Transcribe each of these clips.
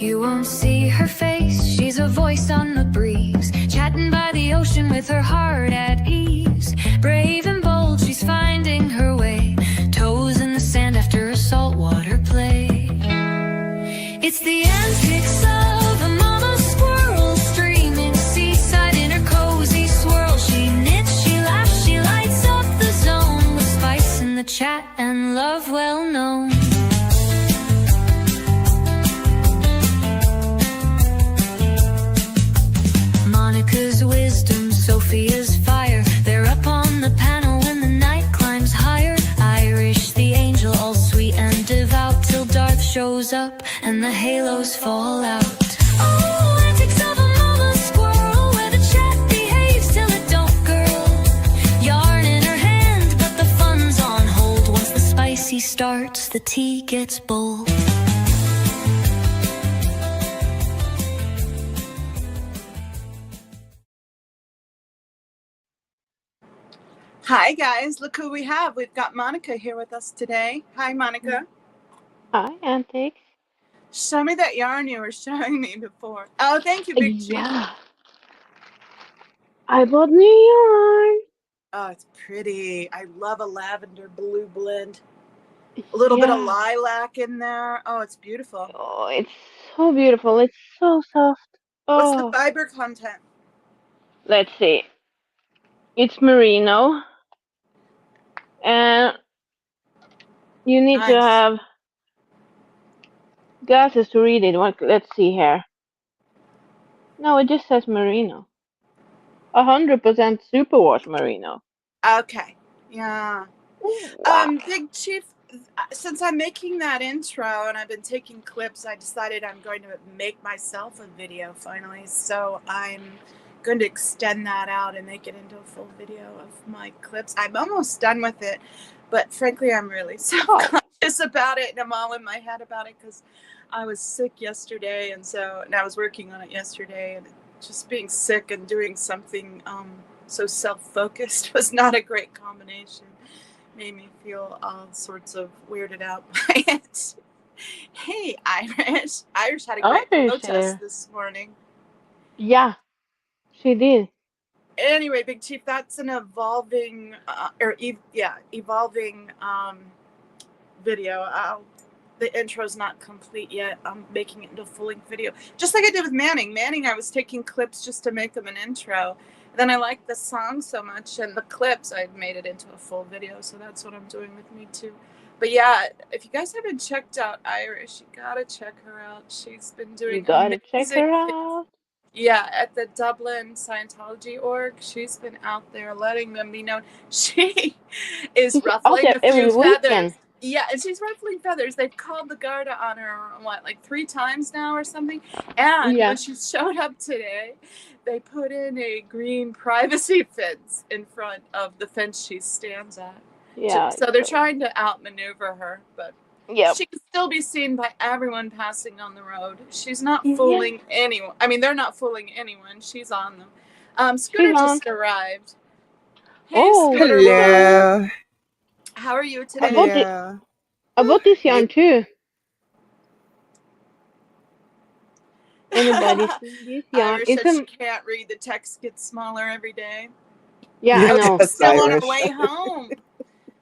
You won't see her face, she's a voice on the breeze, chatting by the ocean with her heart at ease. Brave and bold, she's finding her way, toes in the sand after a saltwater play. It's the antics of a mama squirrel, streaming seaside in her cozy swirl. She knits, she laughs, she lights up the zone, with spice in the chat and love well known. Monica's wisdom, Sophia's fire, they're up on the panel when the night climbs higher. Irish, the angel, all sweet and devout, till Darth shows up and the halos fall out. Oh, antics of a mama squirrel, where the chat behaves till it don't, girl. Yarn in her hand, but the fun's on hold. Once the spicy starts, the tea gets bold. Hi guys, look who we have. We've got Monica here with us today. Hi Monica. Hi, Antics. Show me that yarn you were showing me before. Oh, thank you, Big Chief. Yeah. I bought new yarn. Oh, it's pretty. I love a lavender blue blend. A little bit of lilac in there. Oh, it's beautiful. Oh, it's so beautiful. It's so soft. What's Oh. the fiber content? Let's see. It's merino. And you need to have glasses to read it. Let's see here. No, it just says merino. 100% superwash merino. Okay. Yeah. Wow. Big Chief, since I'm making that intro and I've been taking clips, I decided I'm going to make myself a video finally. So I'm going to extend that out and make it into a full video of my clips. I'm almost done with it, but frankly, I'm really self-conscious about it, and I'm all in my head about it because I was sick yesterday, and I was working on it yesterday, and just being sick and doing something so self-focused was not a great combination. Made me feel all sorts of weirded out by it. Hey, Irish. Irish had a great protest this morning. Yeah. She did. Anyway, Big Chief, that's an evolving, video. The intro's not complete yet. I'm making it into a full-length video, just like I did with Manning. Manning, I was taking clips just to make them an intro. Then I liked the song so much, and the clips, I made it into a full video. So that's what I'm doing with me too. But yeah, if you guys haven't checked out Irish, you gotta check her out. She's been doing. You gotta check her out. Yeah, at the Dublin Scientology org, she's been out there letting them be known. She is ruffling a few feathers. Yeah, and she's ruffling feathers. They've called the Garda on her, like 3 times now or something. And when she showed up today, they put in a green privacy fence in front of the fence she stands at. Yeah. So they're trying to outmaneuver her, but she can still be seen by everyone passing on the road. She's not fooling anyone. I mean, they're not fooling anyone. She's on them. Scooter just arrived. Hey, Scooter. Hello. How are you today? I bought this yarn too. Anybody seen this yarn? Irish said she can't read. The text gets smaller every day. Yeah, I know. Still on her way home.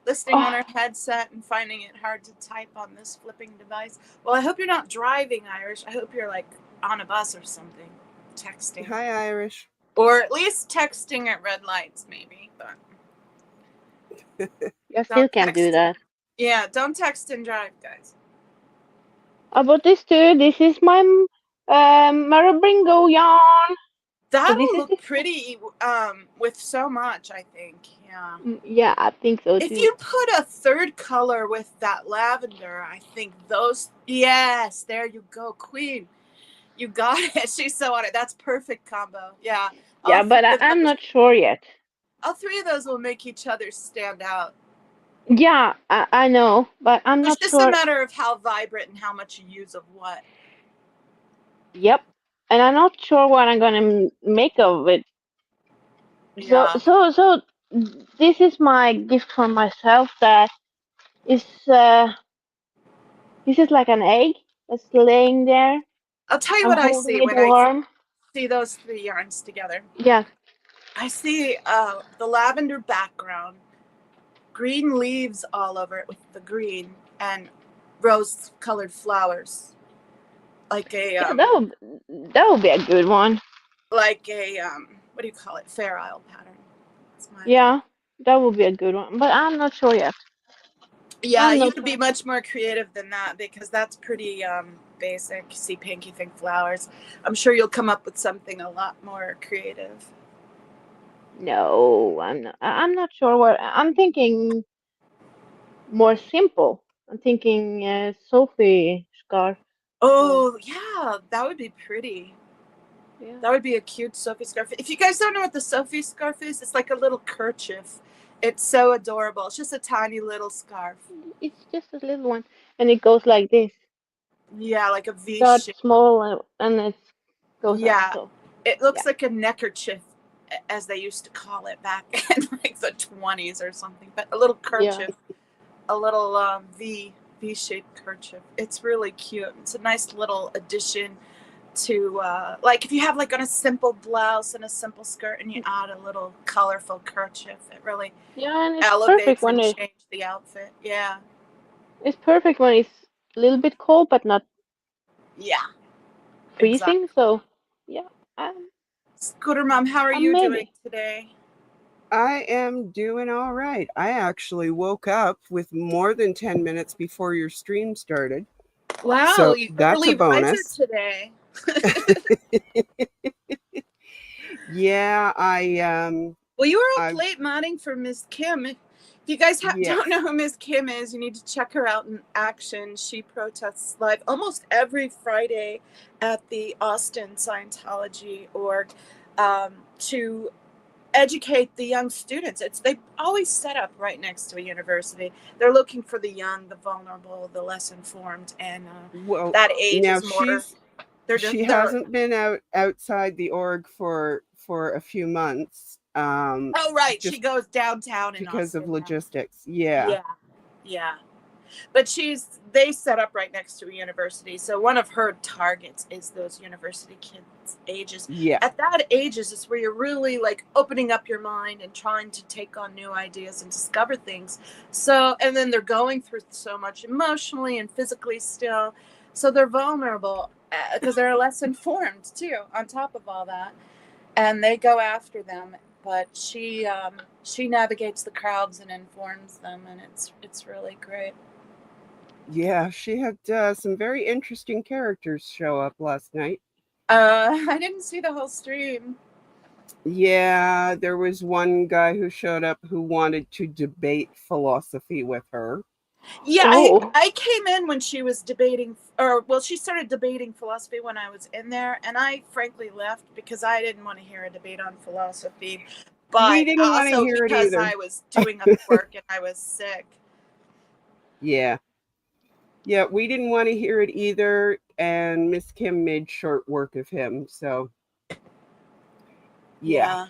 Listening on her headset and finding it hard to type on this flipping device. Well, I hope you're not driving, Irish. I hope you're like on a bus or something, texting. Hi, Irish. Or at least texting at red lights, maybe. But I still can't do that. Yeah, don't text and drive, guys. I bought this too. This is my Marabringo yarn. That'll look pretty with so much, I think. Yeah. Yeah, I think so too. If you put a third color with that lavender, I think those. Yes, there you go, Queen. You got it. She's so on it. That's perfect combo. Yeah. Yeah, but I'm not sure yet. All 3 of those will make each other stand out. Yeah, I know, but I'm not sure. It's just a matter of how vibrant and how much you use of what. Yep. And I'm not sure what I'm gonna make of it. Yeah. So this is my gift for myself. That is this is like an egg that's laying there. I'll tell you I'm what I holding see it when I warm. see those three yarns together. Yeah. I see the lavender background, green leaves all over it with the green, and rose-colored flowers, like a Yeah, that would be a good one. what do you call it? Fair Isle pattern. That's my idea. Yeah, that would be a good one. But I'm not sure yet. Yeah, I'm you not could be sure. much more creative than that because that's pretty basic. See pinky think flowers. I'm sure you'll come up with something a lot more creative. No, I'm not. I'm not sure what. I'm thinking more simple. I'm thinking Sophie scarf. So Oh, yeah, that would be pretty. yeah, That would be a cute Sophie scarf. If you guys don't know what the Sophie scarf is, it's like a little kerchief. It's so adorable. It's just a tiny little scarf. it's just a little one, and it goes like this. Yeah, like a V Start shape. small and it goes up. Yeah, So it yeah, looks like a neckerchief, as they used to call it back in like the 20s or something. But a little yeah. kerchief, a little V-shaped kerchief. It's really cute. It's a nice little addition to like if you have like on a simple blouse and a simple skirt and you add a little colorful kerchief, it really Yeah, and it's perfect elevates when and it changes the outfit. Yeah, it's perfect when it's a little bit cold but not yeah, freezing. exactly. So yeah, um, Scooter Mom, how are you doing maybe. today? I am doing all right. I actually woke up with more than 10 minutes before your stream started. Wow, So you that's a early riser bonus. today. Yeah, Well, you were up I late modding for Miss Kim. If you guys don't know yes. who Miss Kim is, you need to check her out in action. She protests live almost every Friday at the Austin Scientology org to educate the young students. They always set up right next to a university. They're looking for the young, the vulnerable, the less informed, and Well, that age now is more. she They're. hasn't been outside the org for a few months. Oh, right. She Just goes downtown in because of Austin now. logistics. Yeah. Yeah, yeah. But they set up right next to a university, so one of her targets is those university kids ages. Yeah. At that ages is where you're really like opening up your mind and trying to take on new ideas and discover things. So, and then they're going through so much emotionally and physically still, so they're vulnerable because they're less informed too on top of all that, and they go after them. But she navigates the crowds and informs them, and it's really great. Yeah, she had some very interesting characters show up last night. I didn't see the whole stream. Yeah, there was one guy who showed up who wanted to debate philosophy with her. Yeah, Oh, I came in when she was debating, or well, she started debating philosophy when I was in there, and I frankly left because I didn't want to hear a debate on philosophy, We but didn't want to also hear it because either. I was doing other work and I was sick. Yeah. Yeah, we didn't want to hear it either. And Miss Kim made short work of him. So, yeah. Yeah.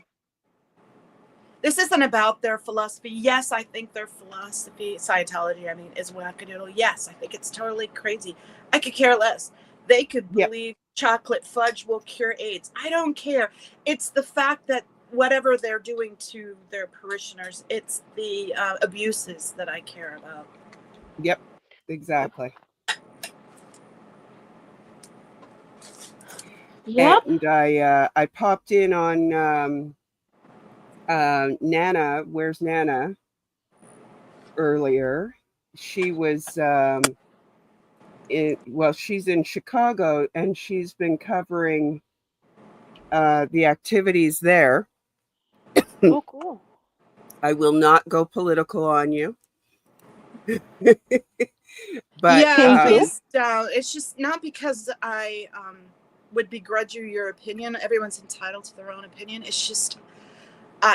This isn't about their philosophy. Yes, I think their philosophy, Scientology, I mean, is wackadoodle. Yes, I think it's totally crazy. I could care less. They could Yep. believe chocolate fudge will cure AIDS. I don't care. It's the fact that whatever they're doing to their parishioners, it's the abuses that I care about. Yep. yep, Exactly. yep. And I popped in on Nana. Where's Nana? Earlier. She was she's in Chicago and she's been covering the activities there. Oh, cool. I will not go political on you. But Yeah, Thank you. please don't. It's just not because I would begrudge you your opinion. Everyone's entitled to their own opinion. It's just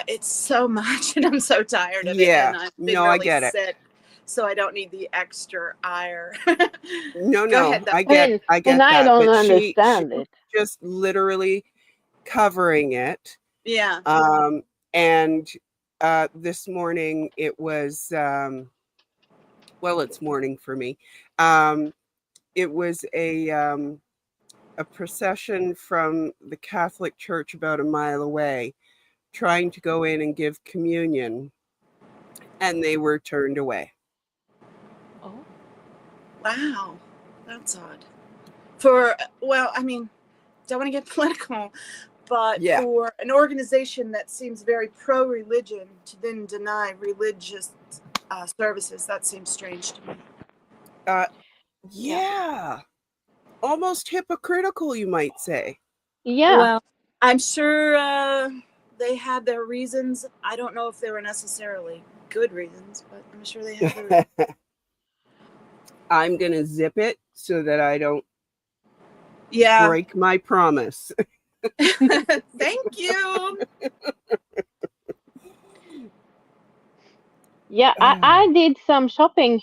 it's so much, and I'm so tired of it, yeah, and I've been no, I really get it. sick, so I don't need the extra ire. Go No, ahead, though. And I and get I that. don't But she understand was it. just literally covering it. Yeah, And this morning it was well, it's morning for me. It was a a procession from the Catholic Church about a mile away, trying to go in and give communion, and they were turned away. Oh. Wow, that's odd. Well, I mean, don't want to get political, but Yeah. for an organization that seems very pro-religion to then deny religious services, that seems strange to me. Yeah. Almost hypocritical, you might say. Yeah. Well, I'm sure they had their reasons. I don't know if they were necessarily good reasons, but I'm sure they had their reasons. I'm going to zip it so that I don't Yeah. break my promise. Thank you. Yeah, I did some shopping.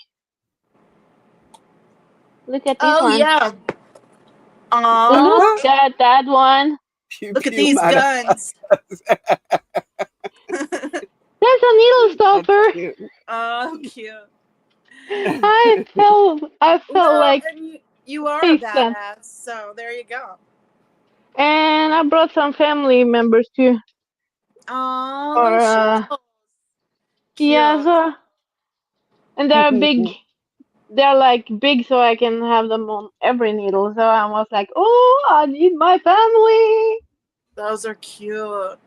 Look at this Oh, one. yeah. Look at that one. Pew, Look at pew, these mata. guns. There's a needle stopper. Cute. Oh, cute. I felt Well, like and you are a face plant. badass, so there you go. And I brought some family members too. Oh, Or little shingles. yeah, Cute. so and they're big. They're like big, so I can have them on every needle. So I was like, oh, I need my family. Those are cute.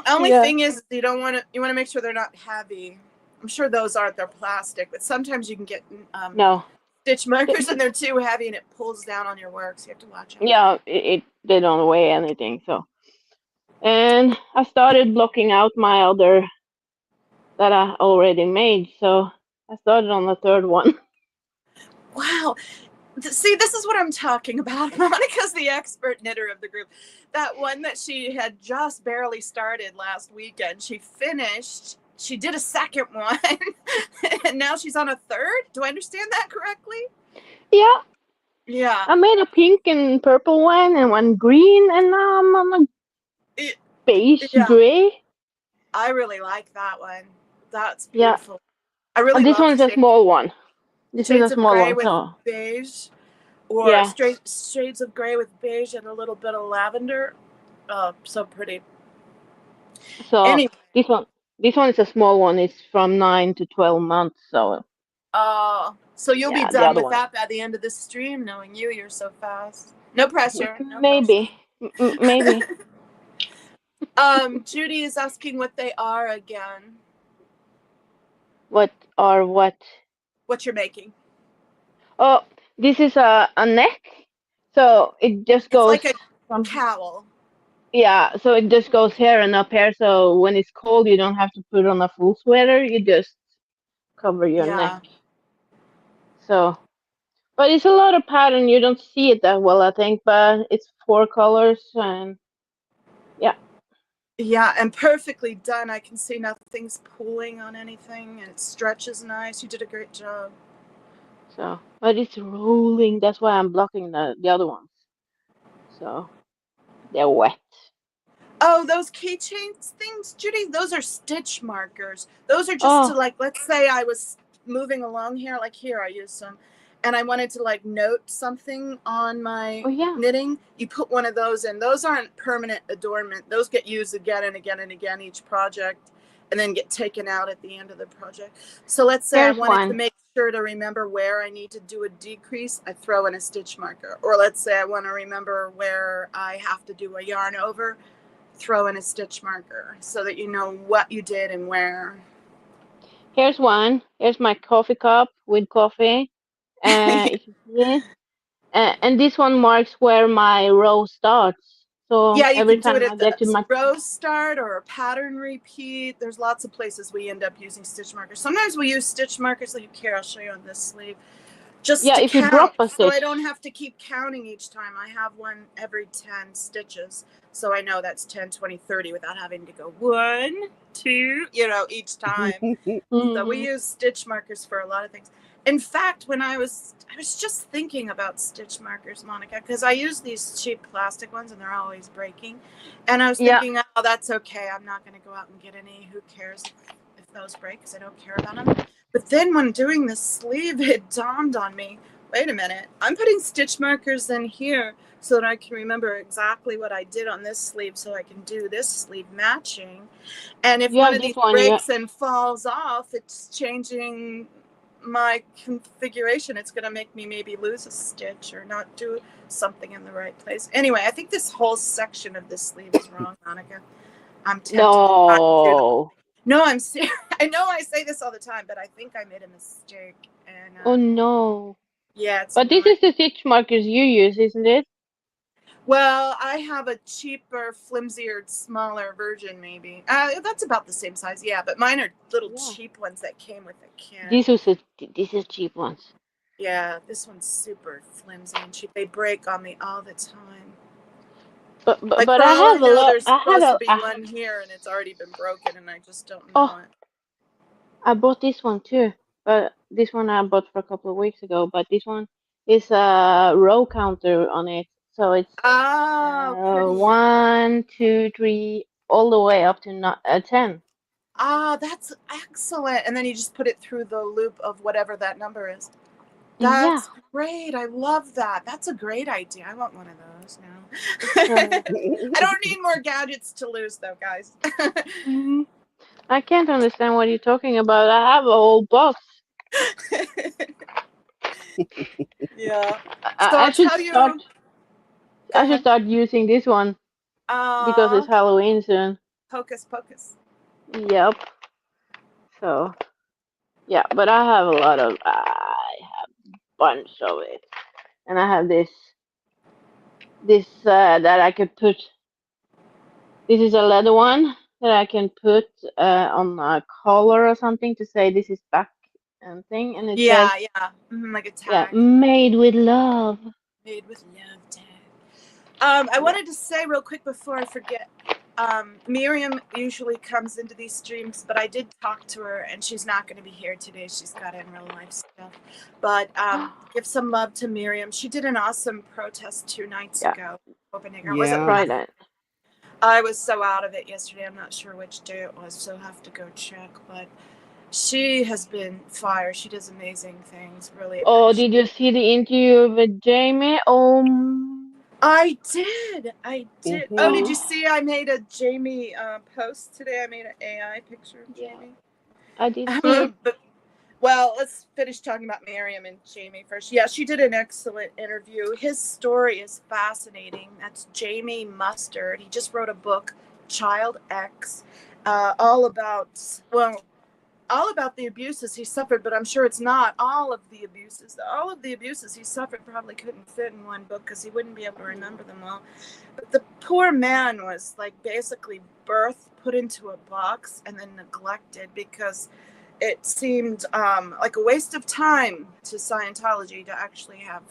Only Yeah. thing is, you want to make sure they're not heavy. I'm sure those aren't. They're plastic, but sometimes you can get No. stitch markers and they're too heavy and it pulls down on your work, so you have to watch out. Yeah, they don't weigh anything. So, and I started blocking out my other that I already made. So I started on the third one. Wow. See, this is what I'm talking about. Monica's the expert knitter of the group. That one that she had just barely started last weekend, she finished. She did a second one, and now she's on a third. Do I understand that correctly? Yeah, Yeah. I made a pink and purple one and one green, and now I'm on a It- beige yeah. gray. I really like that one. That's Yeah, beautiful. I really and this love the one's a small one. This is a shades of small gray one, with so beige, or yeah. straight shades of gray with beige and a little bit of lavender. Oh, so pretty. So Anyway, this one is a small one. It's from 9 to 12 months. So so you'll be yeah, the done other with one that by the end of this stream, knowing you're so fast. No pressure. No maybe, maybe. pressure. Judy is asking what they are again. What or what? What you're making. Oh, this is a neck. So it just It's goes like a from cowl. yeah. So it just goes here and up here. So when it's cold, you don't have to put on a full sweater. You just cover your neck. Yeah. So, but it's a lot of pattern. You don't see it that well, I think. But it's 4 colors and yeah. Yeah, and perfectly done. I can see nothing's pulling on anything, and it stretches nice. You did a great job. So, but it's rolling. That's why I'm blocking the other ones. So they're wet. Oh, those keychains things, Judy, those are stitch markers. Those are just to, Oh, like, let's say I was moving along here, like here I use some, and I wanted to like note something on my oh yeah. knitting. You put one of those in. Those aren't permanent adornment. Those get used again and again and again each project, and then get taken out at the end of the project. So let's say I Here's wanted to one. make sure to remember where I need to do a decrease, I throw in a stitch marker. Or let's say I want to remember where I have to do a yarn over, throw in a stitch marker so that you know what you did and where. Here's one. Here's my coffee cup with coffee. If you see it. And this one marks where my row starts. So Yeah, you every can do it time I at get to the my row start or a pattern repeat. There's lots of places we end up using stitch markers. Sometimes we use stitch markers like here, I'll show you on this sleeve, just yeah, to if you drop count, a so I stitch. don't have to keep counting each time. I have one every 10 stitches, so I know that's 10, 20, 30 without having to go 1, 2, each time. So we Hmm. use stitch markers for a lot of things. In fact, when I was just thinking about stitch markers, Monica, because I use these cheap plastic ones and they're always breaking. And I was Yeah. thinking, oh, that's okay. I'm not going to go out and get any. Who cares if those break, because I don't care about them. But then when doing this sleeve, it dawned on me, wait a minute. I'm putting stitch markers in here so that I can remember exactly what I did on this sleeve so I can do this sleeve matching. And if You one have of this these one. breaks and falls off, it's changing my configuration. It's going to make me maybe lose a stitch or not do something in the right place. Anyway, I think this whole section of this sleeve is wrong, Monica. I'm tempted to not do No. No, I'm serious. I know I say this all the time, but I think I made a mistake. And Oh no. yeah, it's But this not. is the stitch markers you use, isn't it? Well, I have a cheaper, flimsier, smaller version, maybe. That's about the same size, yeah. But mine are little Yeah. cheap ones that came with a kit. This is cheap ones. Yeah, this one's super flimsy and cheap. They break on me all the time. But Like but for I all I have a know, lot. there's supposed to be one here, and it's already been broken, and I just don't know Oh, it. I bought this one too. But this one I bought for a couple of weeks ago. But this one is a row counter on it, so it's Oh, pretty. 1, 2, 3, all the way up to 10. Ah, that's excellent. And then you just put it through the loop of whatever that number is. Yeah. That's great. I love that. That's a great idea. I want one of those now. So, I don't need more gadgets to lose, though, guys. mhm. I can't understand what you're talking about. I have a whole box. Yeah. I, So I I'll should tell start. you. Go I should ahead. start using this one because it's Halloween soon. Hocus pocus. Yep. So yeah, but I have a lot of. I have a bunch of it, and I have this that I could put. This is a leather one that I can put on a collar or something to say this is back and thing, and it says Yeah, yeah. Like a yeah, tag. made with love. Made with love tag. I Yeah. wanted to say real quick before I forget. Miriam usually comes into these streams, but I did talk to her, and she's not going to be here today. She's got in real life stuff. But give some love to Miriam. She did an awesome protest 2 nights Yeah. ago. Opening, or was it Yeah. Try that. I was so out of it yesterday. I'm not sure which day it was, so I'll have to go check. But she has been fire. She does amazing things. Really. Oh, did you see the interview with Jamie? I did. I did. Oh, did you Oh, see? I made a Jamie post today. I made an AI picture of yeah, Jamie. I did see. But well, let's finish talking about Miriam and Jamie first. Yeah, she did an excellent interview. His story is fascinating. That's Jamie Mustard. He just wrote a book, Child X, all about the abuses he suffered, but I'm sure it's not all of the abuses. All of the abuses he suffered probably couldn't fit in one book because he wouldn't be able to remember them all. But the poor man was like basically birthed, put into a box, and then neglected because it seemed like a waste of time to Scientology to actually have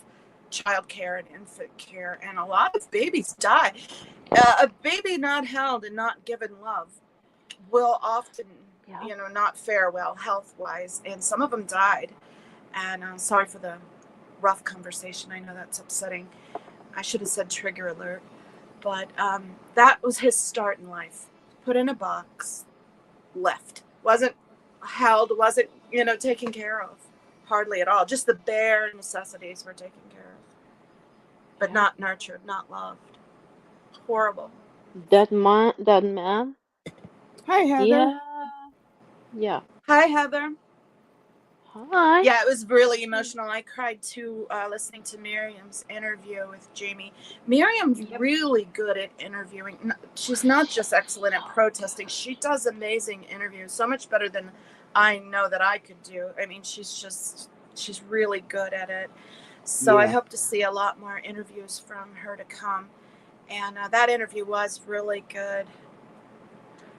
child care and infant care. And a lot of babies die. A baby not held and not given love will often not fare well health-wise, and some of them died. And I'm sorry for the rough conversation. I know that's upsetting. I should have said trigger alert. But that was his start in life. Put in a box, left. Wasn't held, wasn't, taken care of. Hardly at all. Just the bare necessities were taken care of. But not nurtured, not loved. Horrible. That man. Hi, Heather. Yeah. Hi, Heather. Hi. Yeah, it was really emotional. I cried too listening to Miriam's interview with Jamie. Miriam's really good at interviewing. She's not just excellent at protesting. She does amazing interviews, so much better than I know that I could do. I mean, she's really good at it. So I hope to see a lot more interviews from her to come. And that interview was really good.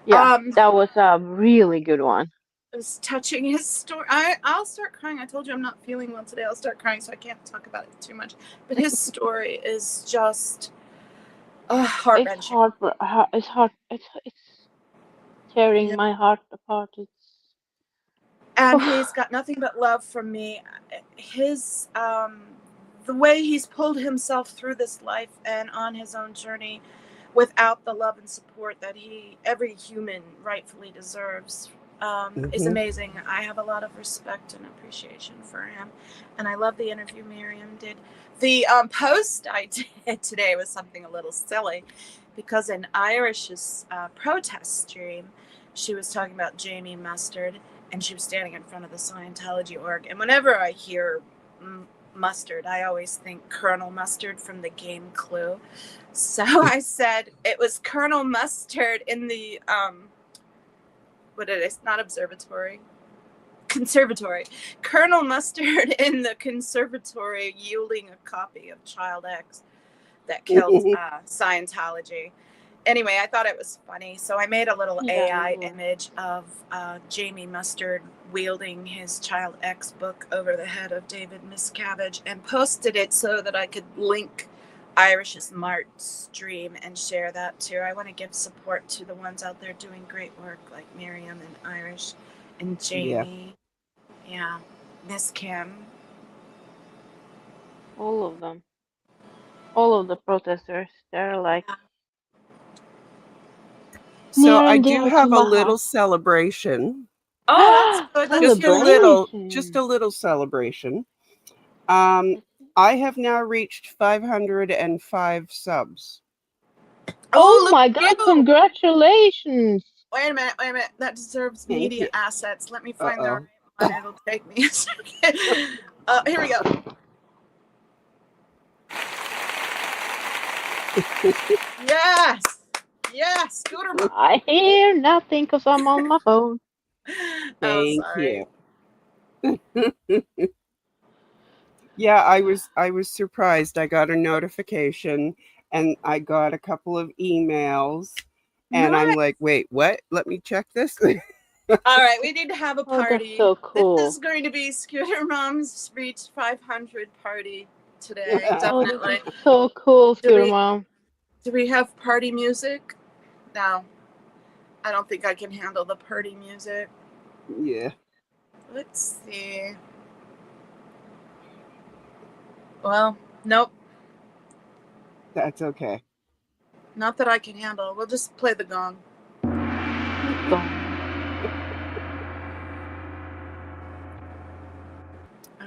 Yeah, that was a really good one. It was touching. His story. I'll start crying. I told you I'm not feeling well today. I'll start crying, so I can't talk about it too much. But his story is just heart-wrenching. It's hard for it's hard. It's tearing my heart apart. And he's got nothing but love from me. His the way he's pulled himself through this life and on his own journey without the love and support that every human rightfully deserves. is amazing. I have a lot of respect and appreciation for him, and I love the interview Miriam did. The post I did today was something a little silly, because in Irish's protest stream, she was talking about Jamie Mustard, and she was standing in front of the Scientology org. And whenever I hear Mustard, I always think Colonel Mustard from the game Clue. So I said it was Colonel Mustard in the not observatory, conservatory. Colonel Mustard in the conservatory yielding a copy of Child X that killed Scientology. Anyway, I thought it was funny, so I made a little AI image of Jamie Mustard wielding his Child X book over the head of David Miscavige and posted it so that I could link Irish's Mart stream and share that too. I want to give support to the ones out there doing great work like Miriam and Irish and Jamie. Yeah. Miss Kim. All of them. All of the protesters. They're like, So near I and do dear have to a my little heart. celebration. Oh, that's good. Just a Celebration. little celebration. I have now reached 505 subs. Oh look my at God! you. Congratulations. Wait a minute. That deserves Thank media you. assets. Let me find the Uh-oh. right one. It'll take me a second. Here we go. Yes, Scooter Mom. I hear nothing because I'm on my phone. Thank sorry. you. Yeah, I was surprised. I got a notification and I got a couple of emails and I'm like, wait, what? Let me check this. All right, we need to have a Oh, party. that's so cool. This is going to be Scooter Mom's Reach 500 party today. Oh, Definitely. this is so cool, Do Scooter we- Mom. Do we have party music? No. I don't think I can handle the party music. Yeah. Let's see. Well, nope. That's okay. Not that I can handle. We'll just play the gong.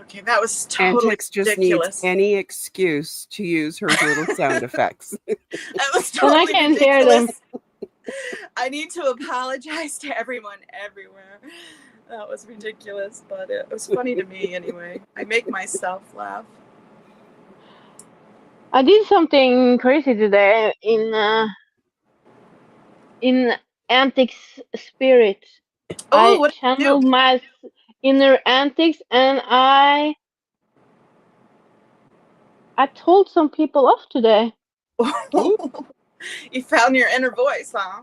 Okay, that was totally Antix just ridiculous. needs any excuse to use her little sound effects. That was And I totally can't hear them. ridiculous. I need to apologize to everyone everywhere. That was ridiculous, but it was funny to me anyway. I make myself laugh. I did something crazy today in Antics Spirit. Oh, I what did you channeled do? my inner antics and I told some people off today. You found your inner voice, huh?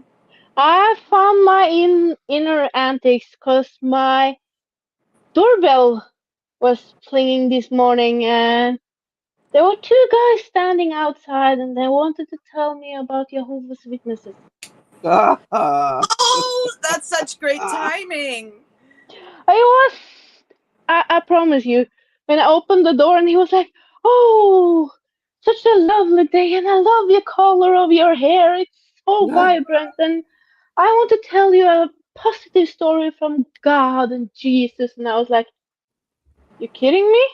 I found my inner antics because my doorbell was pinging this morning and there were two guys standing outside and they wanted to tell me about Jehovah's Witnesses. Oh, that's such great timing. I promise you, when I opened the door and he was like, oh, such a lovely day and I love the color of your hair. It's so vibrant and I want to tell you a positive story from God and Jesus. And I was like, you kidding me?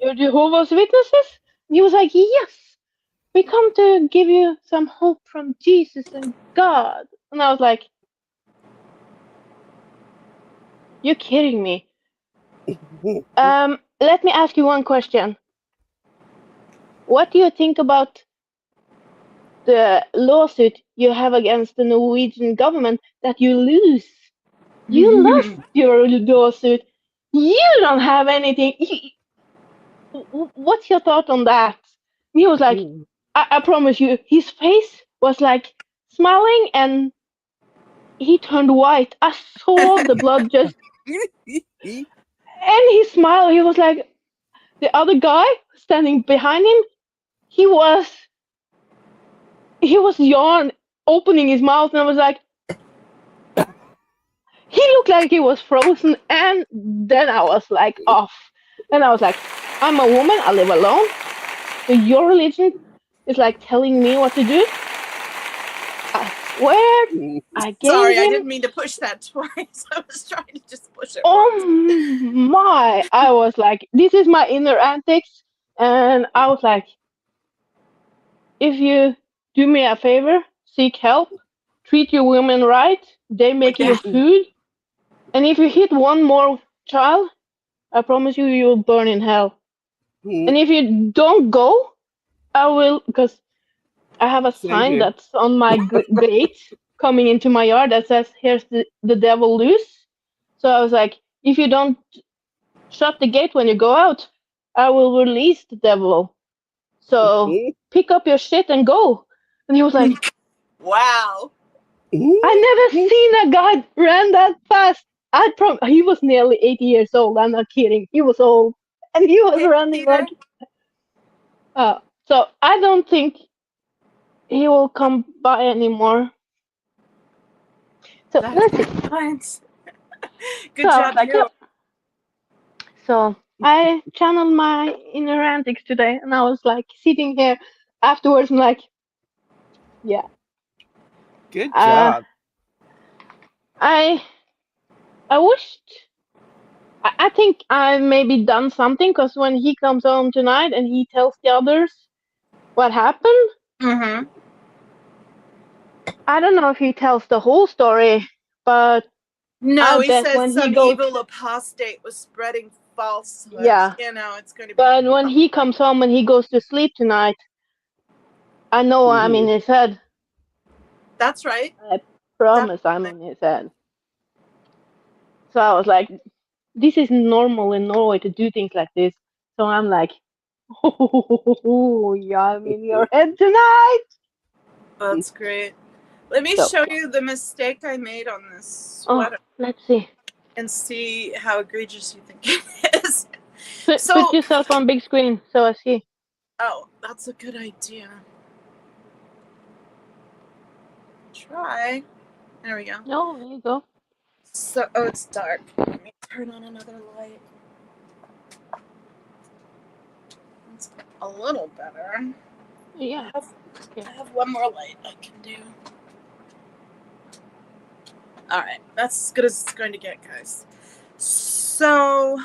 You're Jehovah's Witnesses? And he was like, yes, we come to give you some hope from Jesus and God. And I was like, you're kidding me. Let me ask you one question. What do you think about the lawsuit you have against the Norwegian government that you lose? You lost your lawsuit. You don't have anything. What's your thought on that? He was like, I promise you, his face was like smiling and he turned white. I saw the blood just. And he smiled. He was like, the other guy standing behind him, he was yawn, opening his mouth, and I was like, he looked like he was frozen, and then I was like off. And I was like, I'm a woman, I live alone. So your religion is like telling me what to do. where Mm. I gave Sorry, I him. didn't mean to push that twice. I was trying to just push it Oh once. my! I was like, this is my inner antics, and I was like, if you do me a favor, seek help, treat your women right, they make you Yeah. food, and if you hit one more child, I promise you, you will burn in hell. Mm. And if you don't go, I will, because I have a Send sign you. that's on my gate coming into my yard that says, "Here's the devil loose." So I was like, if you don't shut the gate when you go out, I will release the devil. So Mm. pick up your shit and go. And he was like, Wow. I never Mm. seen a guy ran that fast. He was nearly 80 years old. I'm not kidding. He was old, and he was Hey, running Peter. like. So I don't think he will come by anymore. So That's let's see. nice. So Good I was job, like, you. yep. So I channeled my inner antics today, and I was like sitting here afterwards, and like, yeah, Good uh, job. I I wished. I think I maybe done something because when he comes home tonight and he tells the others what happened, Mm-hmm. I don't know if he tells the whole story, but I No, he bet says when he some goes, evil apostate was spreading falsehoods. yeah, You know, it's going to be but when he something. comes home and he goes to sleep tonight, I know I'm in Hmm. his head. That's right. I promise I'm Definitely. in his head. So I was like, this is normal in Norway to do things like this. So I'm like, oh, yeah, I'm in your head tonight. That's great. Let me So, show you the mistake I made on this oh, sweater let's see. and see how egregious you think it is. Put So, yourself on big screen so I see. oh, that's a good idea. Try. There we go. Oh, there you go. So, oh, it's dark. Let me turn on another light. It's a little better. Yeah. I Okay. have one more light I can do. All right, that's as good as it's going to get, guys. So,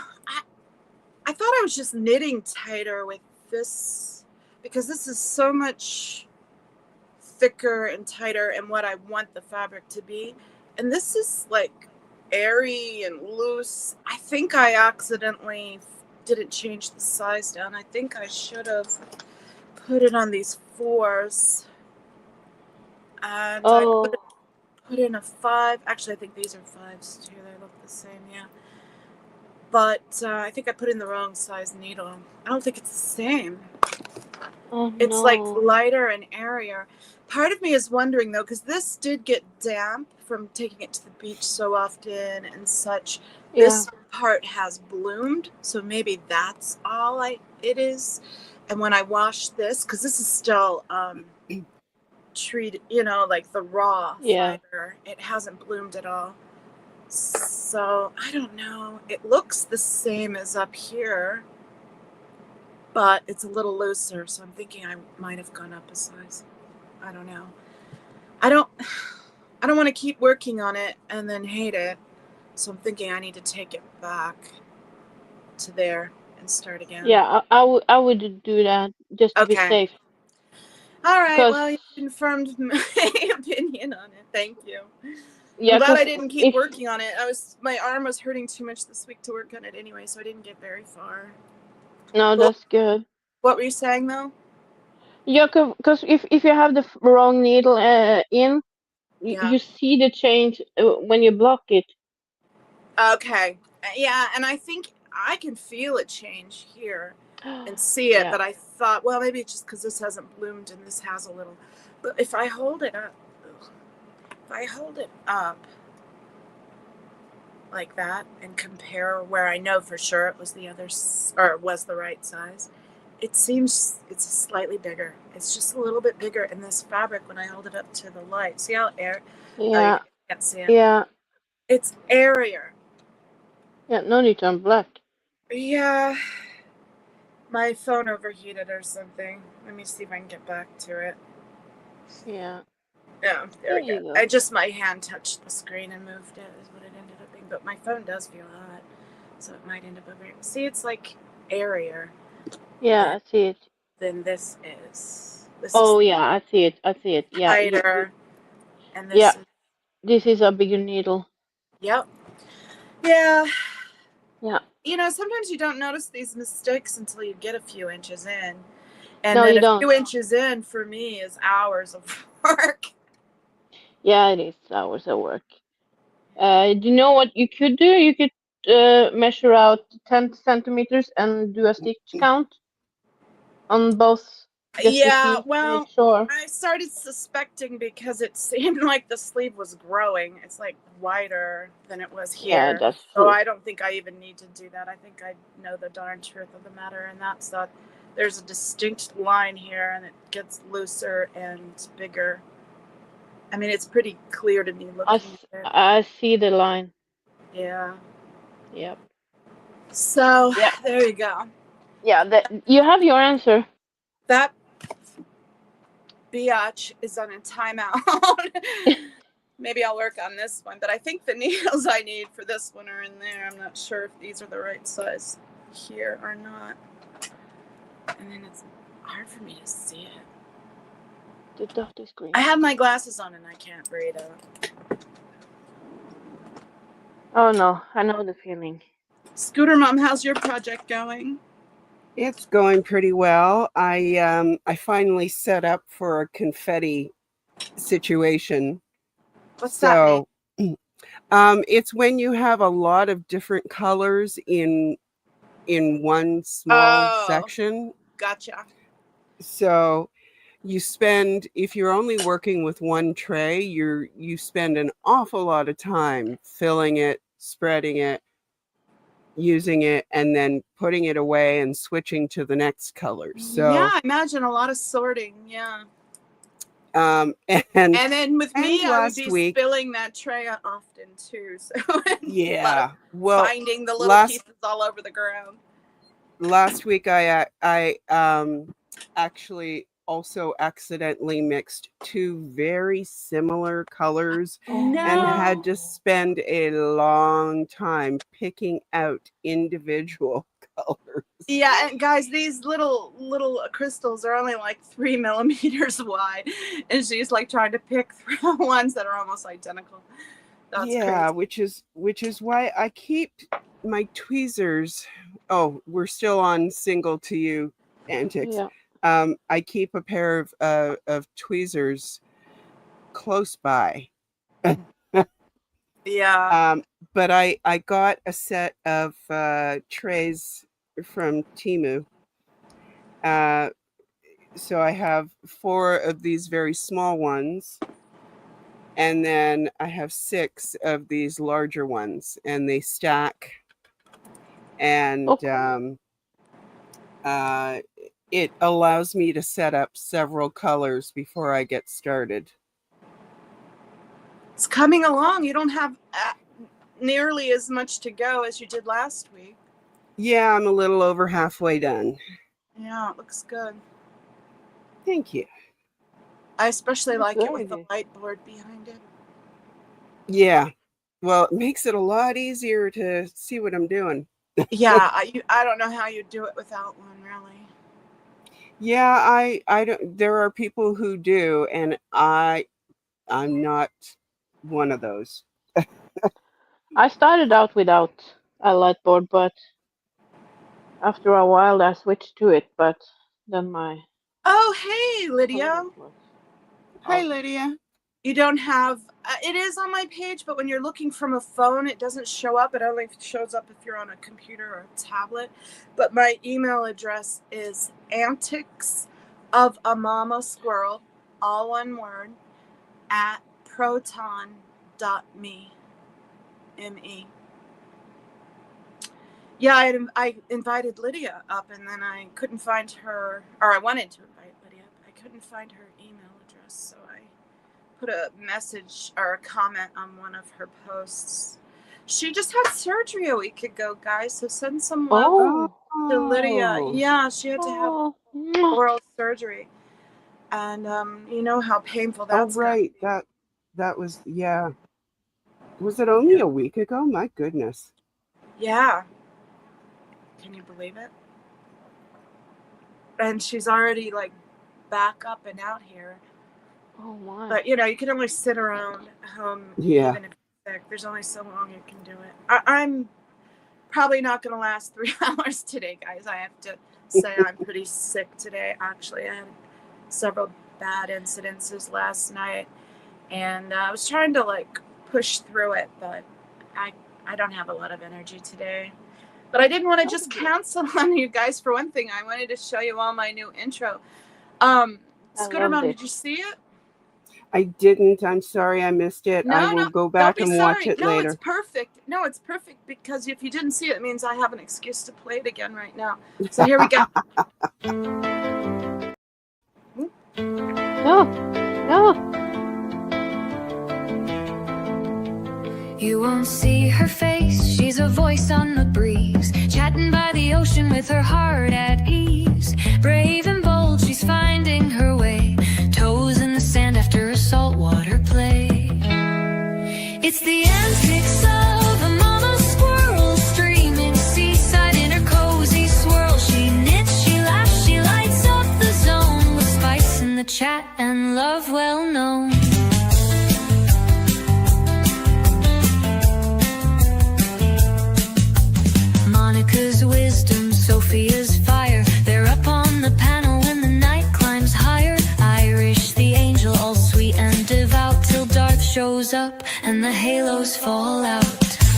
I thought I was just knitting tighter with this because this is so much thicker and tighter and what I want the fabric to be. And this is like airy and loose. I think I accidentally didn't change the size down. I think I should have put it on these 4s. And I Oh, put in a 5. Actually, I think these are 5s too. They look the same, yeah. But I think I put in the wrong size needle. I don't think it's the same. oh It's like no. lighter and airier. Part of me is wondering though, because this did get damp from taking it to the beach so often and such. Yeah. This part has bloomed, so maybe that's all it is. And when I wash this, because this is still treated, like the raw Yeah. fiber, it hasn't bloomed at all. So I don't know. It looks the same as up here, but it's a little looser. So I'm thinking I might have gone up a size. I don't know. I don't. I don't want to keep working on it and then hate it. So I'm thinking I need to take it back to there and start again. Yeah, I would do that just to be Okay. safe. All right. Cause Well, you confirmed my opinion on it. Thank you. I'm yeah, glad cause I didn't keep if working on it. My arm was hurting too much this week to work on it anyway, so I didn't get very far. no, Well, that's good. what were you saying though? Yeah, cause if you have the wrong needle in, Yeah. you see the change when you block it. Okay. Yeah, and I think I can feel it change here and see it, Yeah. but I thought, well, maybe it's just because this hasn't bloomed and this has a little. But if I hold it up, like that and compare where I know for sure it was or was the right size, it seems it's slightly bigger. It's just a little bit bigger in this fabric when I hold it up to the light. See how oh, you Yeah. can't see it. Yeah. It's airier. Yeah. No need to unblock. Yeah. My phone overheated or something. Let me see if I can get back to it. Yeah. Yeah, there we There you go. go. My hand touched the screen and moved it is what it ended up being. But my phone does feel hot, so it might end up over here. See, it's like airier Yeah, than I see it. this is. This is Oh yeah, I see it. I see it. Yeah, tighter, and yeah. this is. This is a bigger needle. Yep. Yeah. Yeah. Sometimes you don't notice these mistakes until you get a few inches in. And No, then you a don't. few inches in for me is hours of work. Yeah, it is hours of work. Do you know what you could do? You could measure out 10 centimeters and do a stitch count on both, just to Yeah, see, make well, sure. I started suspecting because it seemed like the sleeve was growing. It's like wider than it was Yeah, here. that's So true. I don't think I even need to do that. I think I know the darn truth of the matter, and that's that there's a distinct line here and it gets looser and bigger. I mean, it's pretty clear to me looking at it. I see the line. Yeah. Yep. So Yeah. there you go. Yeah. That you have your answer. That biatch is on a timeout. Maybe I'll work on this one, but I think the needles I need for this one are in there. I'm not sure if these are the right size here or not. And then it's hard for me to see it. The dirty screen. I have my glasses on and I can't read it. Oh no, I know the feeling. Scooter Mom, how's your project going? It's going pretty well. I finally set up for a confetti situation. What's that mean? It's when you have a lot of different colors in one small section. Gotcha. So you spend, if you're only working with one tray, you spend an awful lot of time filling it, spreading it, using it, and then putting it away and switching to the next color. So yeah, I imagine a lot of sorting. Yeah. and then with me, I would last be week, spilling that tray often too. So yeah, well, finding the little pieces all over the ground. Last week I actually also accidentally mixed two very similar colors and had to spend a long time picking out individual colors. Yeah, and guys, these little crystals are only like 3 millimeters wide, and she's like trying to pick through ones that are almost identical. That's yeah, crazy. which is why I keep my tweezers. Oh, we're still on single to you antics. Yeah. I keep a pair of tweezers close by. Yeah. But I got a set of trays from Temu. So I have 4 of these very small ones, and then I have 6 of these larger ones, and they stack. And it allows me to set up several colors before I get started. It's coming along. You don't have nearly as much to go as you did last week. Yeah, I'm a little over halfway done. Yeah, it looks good. Thank you. I especially like it very with the good. light board behind it. Yeah. Well, it makes it a lot easier to see what I'm doing. Yeah, I don't know how you do it without one, really. Yeah, I don't. There are people who do, and I'm not one of those. I started out without a light board, but after a while I switched to it. But then my Oh, hey, Lydia. phone was Hi, out. Lydia. You don't have it is on my page, but when you're looking from a phone, it doesn't show up. It only shows up if you're on a computer or a tablet. But my email address is anticsofamama_squirrel, all one word, at proton.me. M-E. Yeah, I invited Lydia up, and then I couldn't find her, or I wanted to invite Lydia, but I couldn't find her email address, so I put a message or a comment on one of her posts. She just had surgery a week ago, guys, so send some love to Lydia. Oh. Yeah, she had to have Oh. oral surgery. And you know how painful Oh, that's right. That was, yeah. Was it only a week ago? My goodness. Yeah. Can you believe it? And she's already like back up and out here. Oh my. But you know, you can only sit around home Yeah. even if you're sick. There's only so long you can do it. I'm probably not going to last 3 hours today, guys. I have to say I'm pretty sick today. Actually, I had several bad incidences last night, and I was trying to like push through it, but I don't have a lot of energy today. But I didn't want to just cancel on you guys. For one thing, I wanted to show you all my new intro. Scooter Mom, did you see it? I didn't. I'm sorry I missed it. I will go back and watch it later. No, it's perfect. No, it's perfect because if you didn't see it, it means I have an excuse to play it again right now. So here we go. No, no. You won't see her face, she's a voice on the breeze, chatting by the ocean with her heart at ease. Brave and bold, she's finding her way, toes in the sand after a saltwater play. It's the antics of a mama squirrel, streaming seaside in her cozy swirl. She knits, she laughs, she lights up the zone, with spice in the chat and love well known. Monica's wisdom, Sophia's fire, they're up on the panel when the night climbs higher. Irish, the angel, all sweet and devout, till Darth shows up and the halos fall out.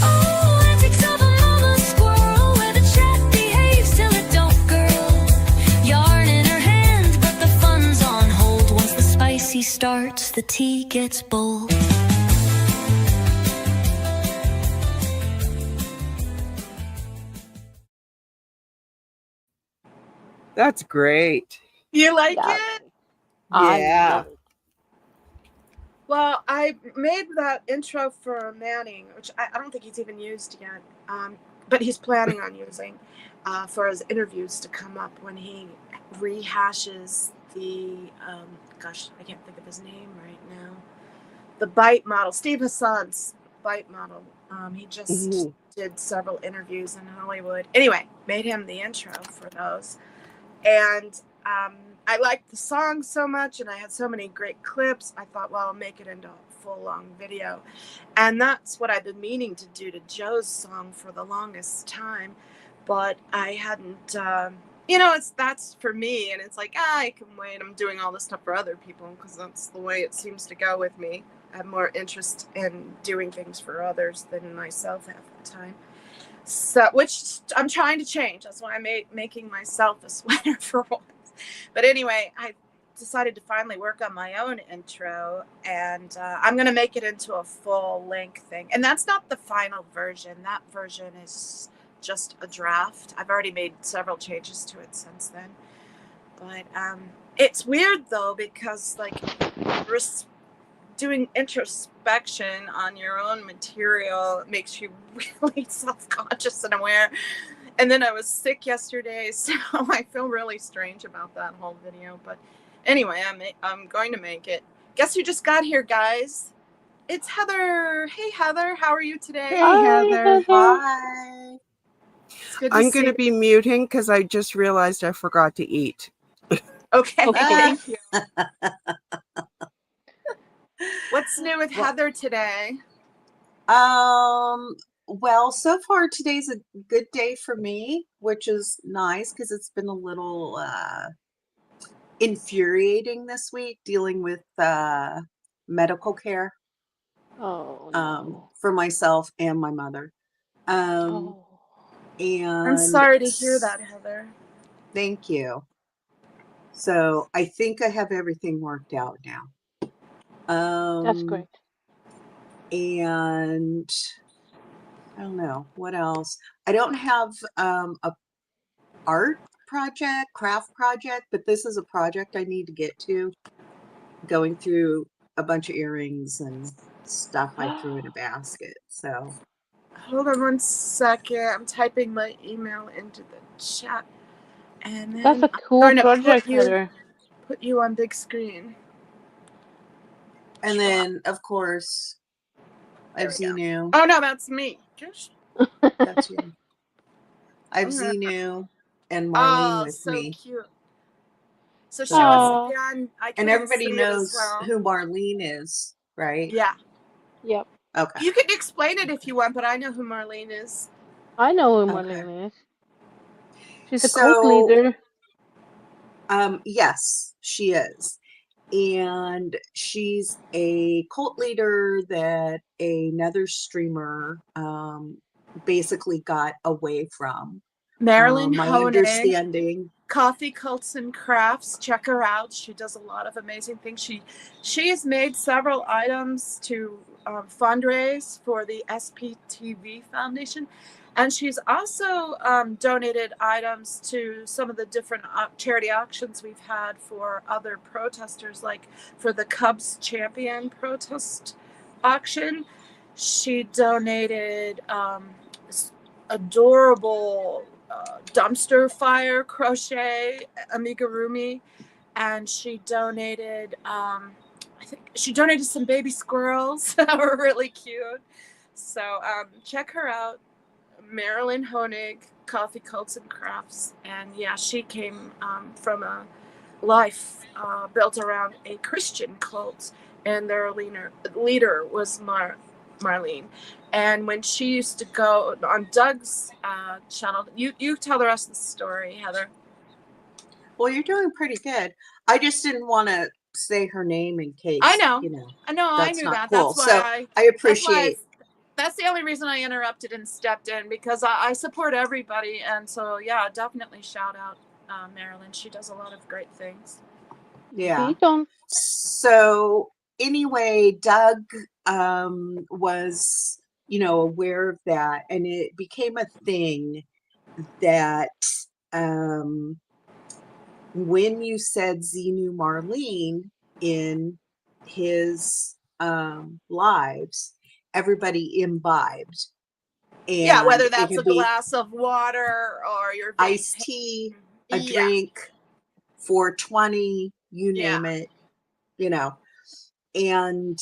Oh, antics of a mama squirrel, where the chat behaves till it don't, girl. Yarn in her hand, but the fun's on hold. Once the spicy starts, the tea gets bold. That's great. You like Yeah. it? Yeah. Well, I made that intro for Manning, which I don't think he's even used yet, but he's planning on using for his interviews to come up when he rehashes the, gosh, I can't think of his name right now, the bite model, Steve Hassan's bite model. He just did several interviews in Hollywood. Anyway, made him the intro for those. And I liked the song so much, and I had so many great clips. I thought, well, I'll make it into a full-long video. And that's what I've been meaning to do to Joe's song for the longest time. But I hadn't, you know, that's for me. And it's like, I can wait. I'm doing all this stuff for other people because that's the way it seems to go with me. I have more interest in doing things for others than myself half the time. So, which I'm trying to change. That's why I'm making myself a sweater for once. But anyway, I decided to finally work on my own intro, and I'm going to make it into a full-length thing. And that's not the final version. That version is just a draft. I've already made several changes to it since then. But it's weird, though, because, like, doing introspection on your own material makes you really self-conscious and aware. And then I was sick yesterday, so I feel really strange about that whole video. But anyway, I'm going to make it. Guess who just got here, guys? It's Heather. Hey, Heather. How are you today? Hey, Heather. Hi. It's good to I'm see going to be muting because I just realized I forgot to eat. Okay, Okay. thank you. What's new with Heather today? Well, so far today's a good day for me, which is nice because it's been a little infuriating this week dealing with medical care Oh, no. for myself and my mother. Oh. And I'm sorry to hear that, Heather. Thank you. So I think I have everything worked out now. That's great. And I don't know what else. I don't have a art project, craft project, but this is a project I need to get to. Going through a bunch of earrings and stuff I threw in a basket. So Hold on one second. I'm typing my email into the chat. And then That's a I'm cool going to project, put you, Heather. put you on big screen. And then, of course, I have There we Xenu. Oh no, that's me. Just That's you. I have Okay. Xenu and Marlene oh, with so me. cute. So So- show us Aw. again. I And couldn't everybody see it as knows well. who Marlene is, right? Yeah, Yep. Okay. you can explain it if you want, but I know who Marlene is. I know who Okay. Marlene is. She's a cult leader. Yes, she is. And she's a cult leader that another streamer basically got away from. Marilyn My Honig, understanding. Coffee Cults and Crafts. Check her out. She does a lot of amazing things. She has made several items to fundraise for the SPTV Foundation, and she's also donated items to some of the different charity auctions we've had for other protesters, like for the Cubs Champion protest auction. She donated adorable dumpster fire crochet amigurumi, and she donated I think she donated some baby squirrels that were really cute. So check her out, Marilyn Honig, Coffee Cults and Crafts. And yeah, she came from a life built around a Christian cult, and their leader was Marlene. And when she used to go on Doug's channel, you tell the rest of the story, Heather. Well, you're doing pretty good. I just didn't want to say her name in case. I know. I That's knew not that. cool. That's why So I appreciate. That's the only reason I interrupted and stepped in, because I support everybody. And so, yeah, definitely shout out Marilyn. She does a lot of great things. Yeah. He don't. So anyway, Doug was, aware of that, and it became a thing that when you said Xenu Marlene in his lives, everybody imbibed. And Yeah, whether it that's could a be glass of water or your iced tea, a Yeah. drink, 420, you Yeah. name it, And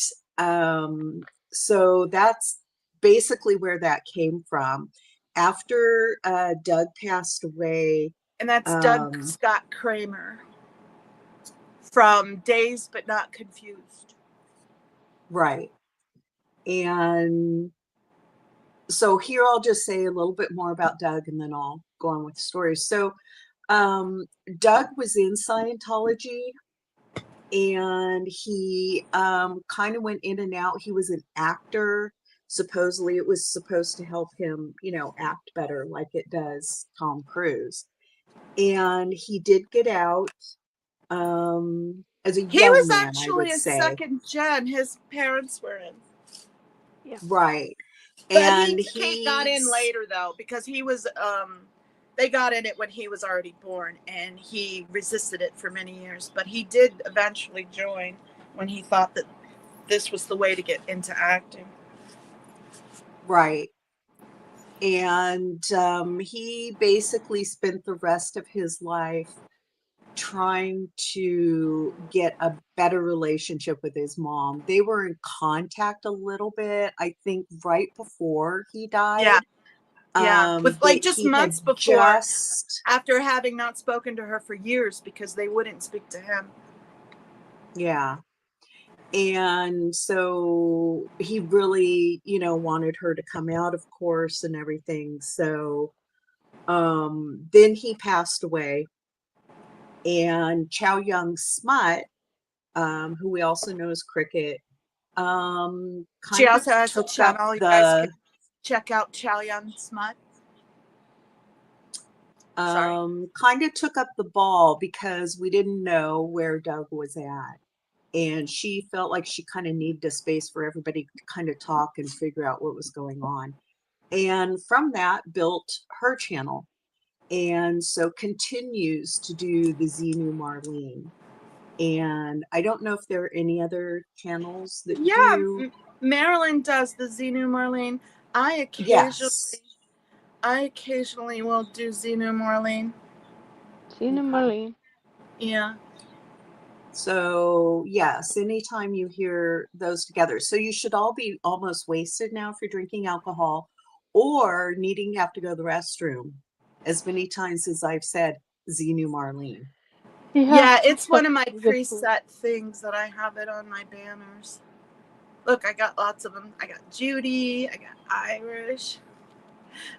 so that's basically where that came from. After Doug passed away, And that's Doug Um, Scott Kramer from Dazed But Not Confused. right. And so here I'll just say a little bit more about Doug and then I'll go on with the story. So Doug was in Scientology and he kind of went in and out. He was an actor. Supposedly it was supposed to help him, act better like it does Tom Cruise. And he did get out as a He young was man, I actually would a say. second gen. His parents were in. Yeah. Right. But And he got in later, though, because he was they got in it when he was already born, and he resisted it for many years. But he did eventually join when he thought that this was the way to get into acting. Right. And he basically spent the rest of his life trying to get a better relationship with his mom. They were in contact a little bit, I think, right before he died. Yeah, with like just he months had before, after having not spoken to her for years because they wouldn't speak to him. Yeah. And so he really, wanted her to come out, of course, and everything. So then he passed away. And Chow Yun Smut, who we also know as Cricket, She kind also of has a took up channel. You guys can check out Chow Yun Smut. kind of took up the ball because we didn't know where Doug was at. And she felt like she kind of needed a space for everybody to kind of talk and figure out what was going on. And from that built her channel. And so continues to do the Xenu Marlene. And I don't know if there are any other channels that do. Marilyn does the Xenu Marlene. I occasionally will do Xenu Marlene. Xenu Marlene. Yeah. So yes, anytime you hear those together. So you should all be almost wasted now if you're drinking alcohol or needing to have to go to the restroom. As many times as I've said, Xenu Marlene. Yeah, it's one of my such good food. preset things that I have it on my banners. Look, I got lots of them. I got Judy, I got Irish.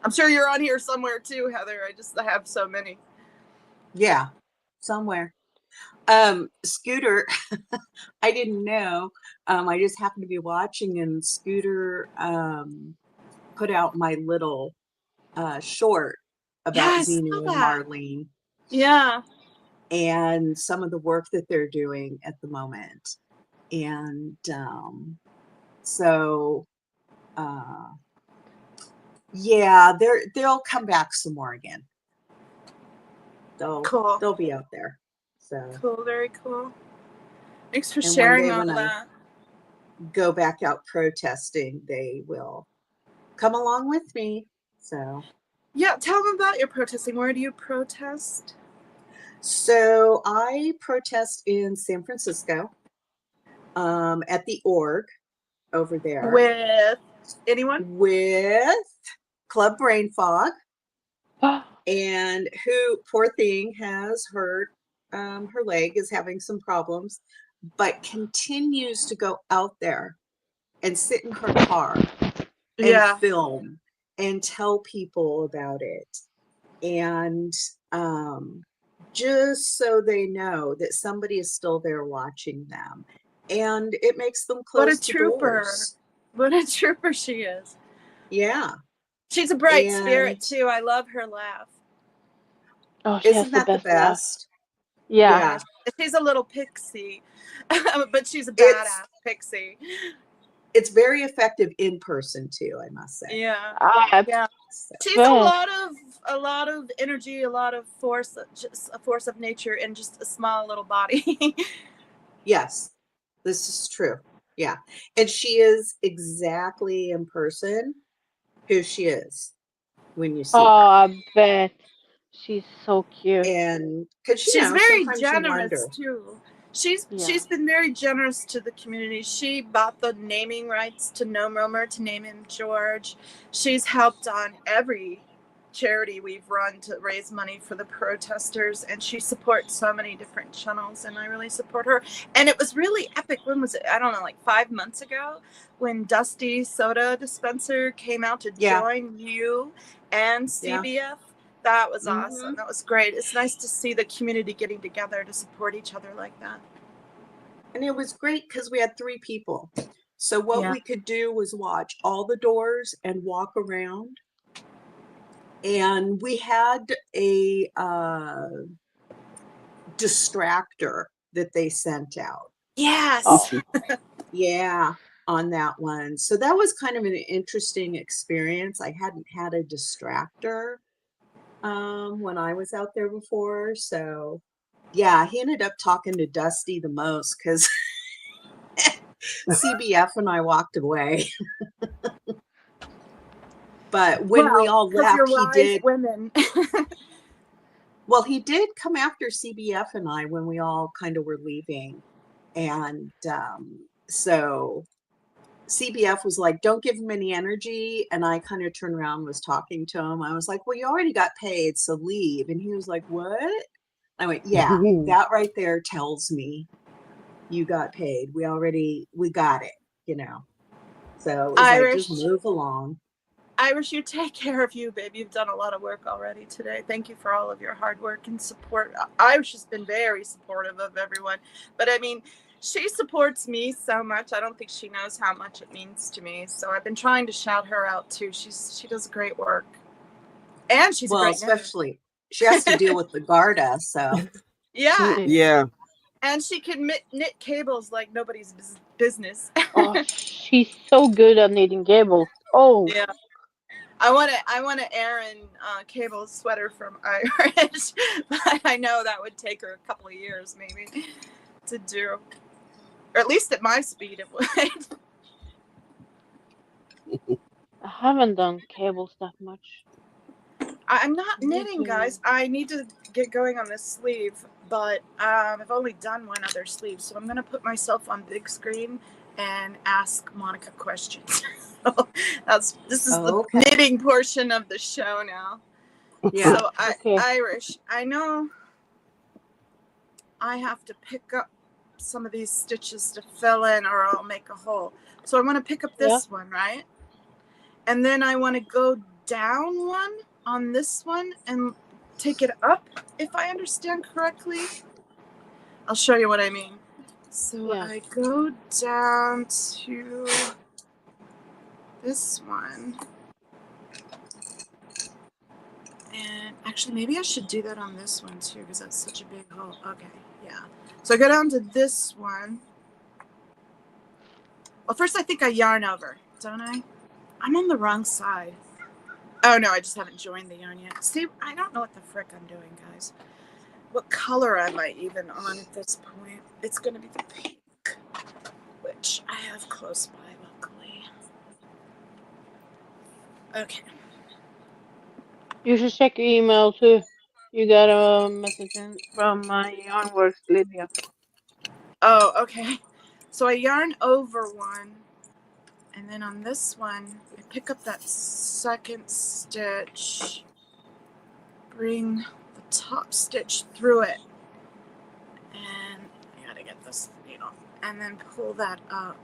I'm sure you're on here somewhere too, Heather. I have so many. Yeah, somewhere. Scooter, I didn't know. I just happened to be watching and Scooter put out my little short Yeah, about I saw Xenu and that. Marlene Yeah. and some of the work that they're doing at the moment. And so yeah, they'll come back some more again. Cool. They'll be out there. So Cool, very cool. Thanks for and one sharing day all when I that. go back out protesting, they will come along with me. So Yeah, tell them about your protesting. Where do you protest? so I protest in San Francisco at the org over there With anyone? with Club Brain Fog, and who, poor thing, has hurt her leg, is having some problems, but continues to go out there and sit in her car and Yeah. film and tell people about it. And just so they know that somebody is still there watching them. And it makes them What a close the trooper. doors. What a trooper she is. Yeah. She's a bright And spirit too. I love her laugh. Oh, she has isn't the that the best laugh. best? Yeah. Yeah. She's a little pixie, but she's a It's badass pixie. it's very effective in person too, I must say. Yeah. I Yeah. So, She's bet. a lot of energy, a lot of force, just a force of nature in just a small little body. yes, this is true. Yeah. And she is exactly in person who she is when you Oh, see her. I bet. She's so cute. And because She's very sometimes you generous wonder. too. Yeah. She's been very generous to the community. She bought the naming rights to Gnome Roamer to name him George. She's helped on every charity we've run to raise money for the protesters, and she supports so many different channels, and I really support her. And it was really epic. When was it? I don't know, like 5 months ago, when Dusty Soda Dispenser came out to Yeah. join you and Yeah. CBF. That was Mhm. awesome. That was great. It's nice to see the community getting together to support each other like that. And it was great because we had 3 people. So what Yeah. we could do was watch all the doors and walk around. And we had a distractor that they sent out. Yes. Oh, Yeah, on that one. So that was kind of an interesting experience. I hadn't had a distractor when I was out there before. So yeah, he ended up talking to Dusty the most because CBF and I walked away. But when we all because you're left, he wise did. women. Well, he did come after CBF and I when we all kind of were leaving. And so CBF was like, don't give him any energy. And I kind of turned around and was talking to him. I was like, well, you already got paid, so leave. And he was like, what? I went, yeah, that right there tells me you got paid. We got it, you know. So it was like, Irish, just move along. Irish, you take care of you, babe. You've done a lot of work already today. Thank you for all of your hard work and support. Irish has been very supportive of everyone. But I mean, she supports me so much. I don't think she knows how much it means to me. So I've been trying to shout her out too. She does great work. And she's a Well, great knitter. especially she has to deal with the Garda. So Yeah. Yeah. And she can knit cables like nobody's business. oh, she's so good at knitting cables. Oh, Yeah. I want to Aaron Cable's sweater from Irish, but I know that would take her a couple of years maybe to do, or at least at my speed it would. I haven't done cables that much. I'm not Me knitting, too. guys. I need to get going on this sleeve. but I've only done one other sleeve, so I'm going to put myself on big screen and ask Monica questions. This is the Okay. knitting portion of the show now. Yeah. So Okay. Irish, I know I have to pick up some of these stitches to fill in or I'll make a hole. So I want to pick up this one, right? And then I want to go down one on this one and take it up, if I understand correctly. I'll show you what I mean. So Yeah. I go down to this one. And actually, maybe I should do that on this one too, because that's such a big hole. Okay, yeah. So I go down to this one. Well, first I think I yarn over, don't I? I'm on the wrong side. Oh no, I just haven't joined the yarn yet. See, I don't know what the frick I'm doing, guys. What color am I even on at this point? It's going to be the pink, which I have close by, luckily. Okay. You should check your email too. You got a message from my Yarnworks Lydia. Oh, okay. So I yarn over one, and then on this one, I pick up that second stitch, bring the top stitch through it, and I gotta get this needle, and then pull that up.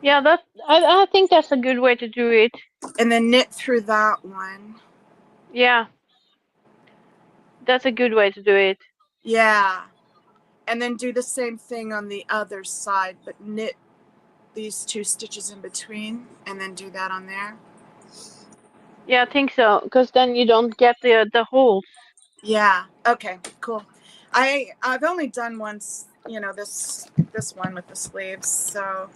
Yeah, I think that's a good way to do it. And then knit through that one. Yeah, that's a good way to do it. Yeah. And then do the same thing on the other side, but knit these two stitches in between and then do that on there. Yeah, I think so, because then you don't get the holes. Yeah. Okay, cool. I've only done once, you know, this one with the sleeves, so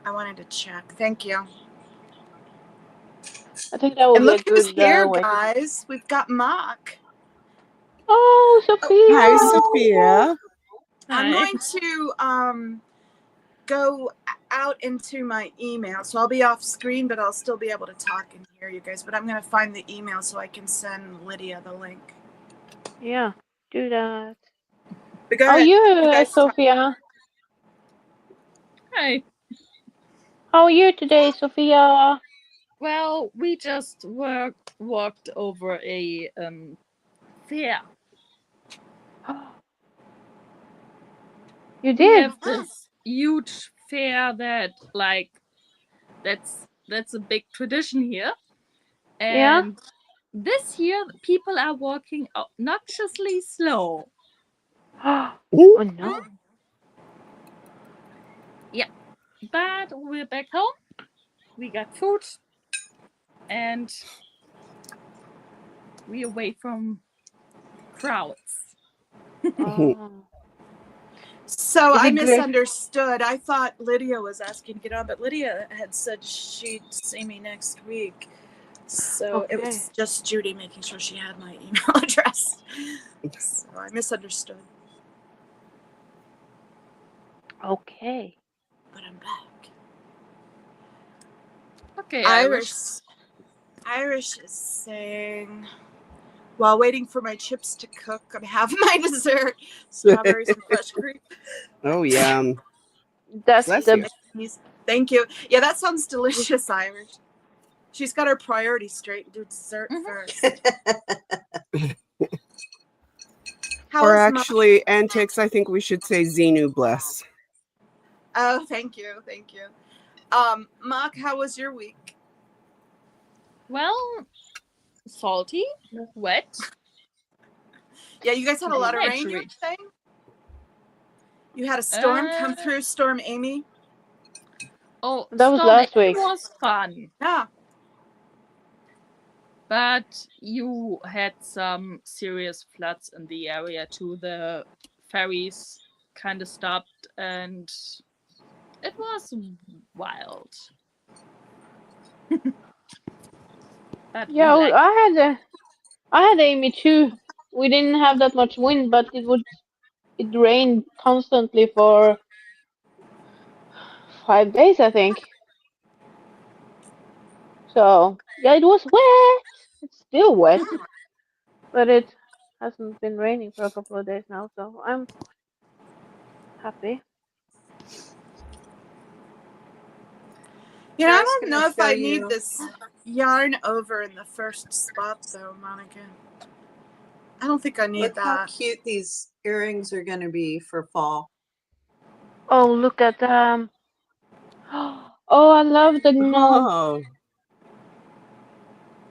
I wanted to check. Thank you. I think that would And be a look who's good here, way to do it. guys. We've got Mock. Oh, Hi, Sophia! Sophia. I'm Hi. going to go out into my email. So I'll be off screen, but I'll still be able to talk and hear you guys. But I'm going to find the email so I can send Lydia the link. Yeah, do that. But go How are ahead. you, You guys talk. Sophia? Hi. How are you today, Sophia? Well, we just walked over a fair. You We did? have this huge fair that's a big tradition here. Yeah? And this year people are walking obnoxiously slow. Oh no. Yeah. But we're back home. We got food and we're away from crowds. Oh. So Is I it good? misunderstood. I thought Lydia was asking to get on, but Lydia had said she'd see me next week. So it Okay. was just Judy making sure she had my email address. So I misunderstood. Okay. But I'm back. Okay, Irish is saying, while waiting for my chips to cook, I'm having my dessert, strawberries and fresh cream. Oh, yum. That's Bless the you. Thank you. Yeah, that sounds delicious, Irish. She's got her priorities straight and do dessert first. How Or is actually, Antics, I think we should say Xenu bless. Oh, thank you. Thank you. Mock, how was your week? well, salty, wet. Yeah, you guys had a lot of rain, Wintry. you were saying? You had a storm come through, Storm Amy? Oh, That was Storm last Amy week. was fun. Yeah. But you had some serious floods in the area too. The ferries kind of stopped and it was wild. But Yeah, we liked I had Amy too. We didn't have that much wind, but it rained constantly for 5 days, I think. So yeah, it was wet. It's still wet. but it hasn't been raining for a couple of days now, so I'm happy. You know, I Tara's don't gonna know if show I need you this yarn over in the first spot though, Monica. I don't think I need look how that. cute these earrings are gonna be for fall. Oh, look at Oh, I love the gnome. Oh,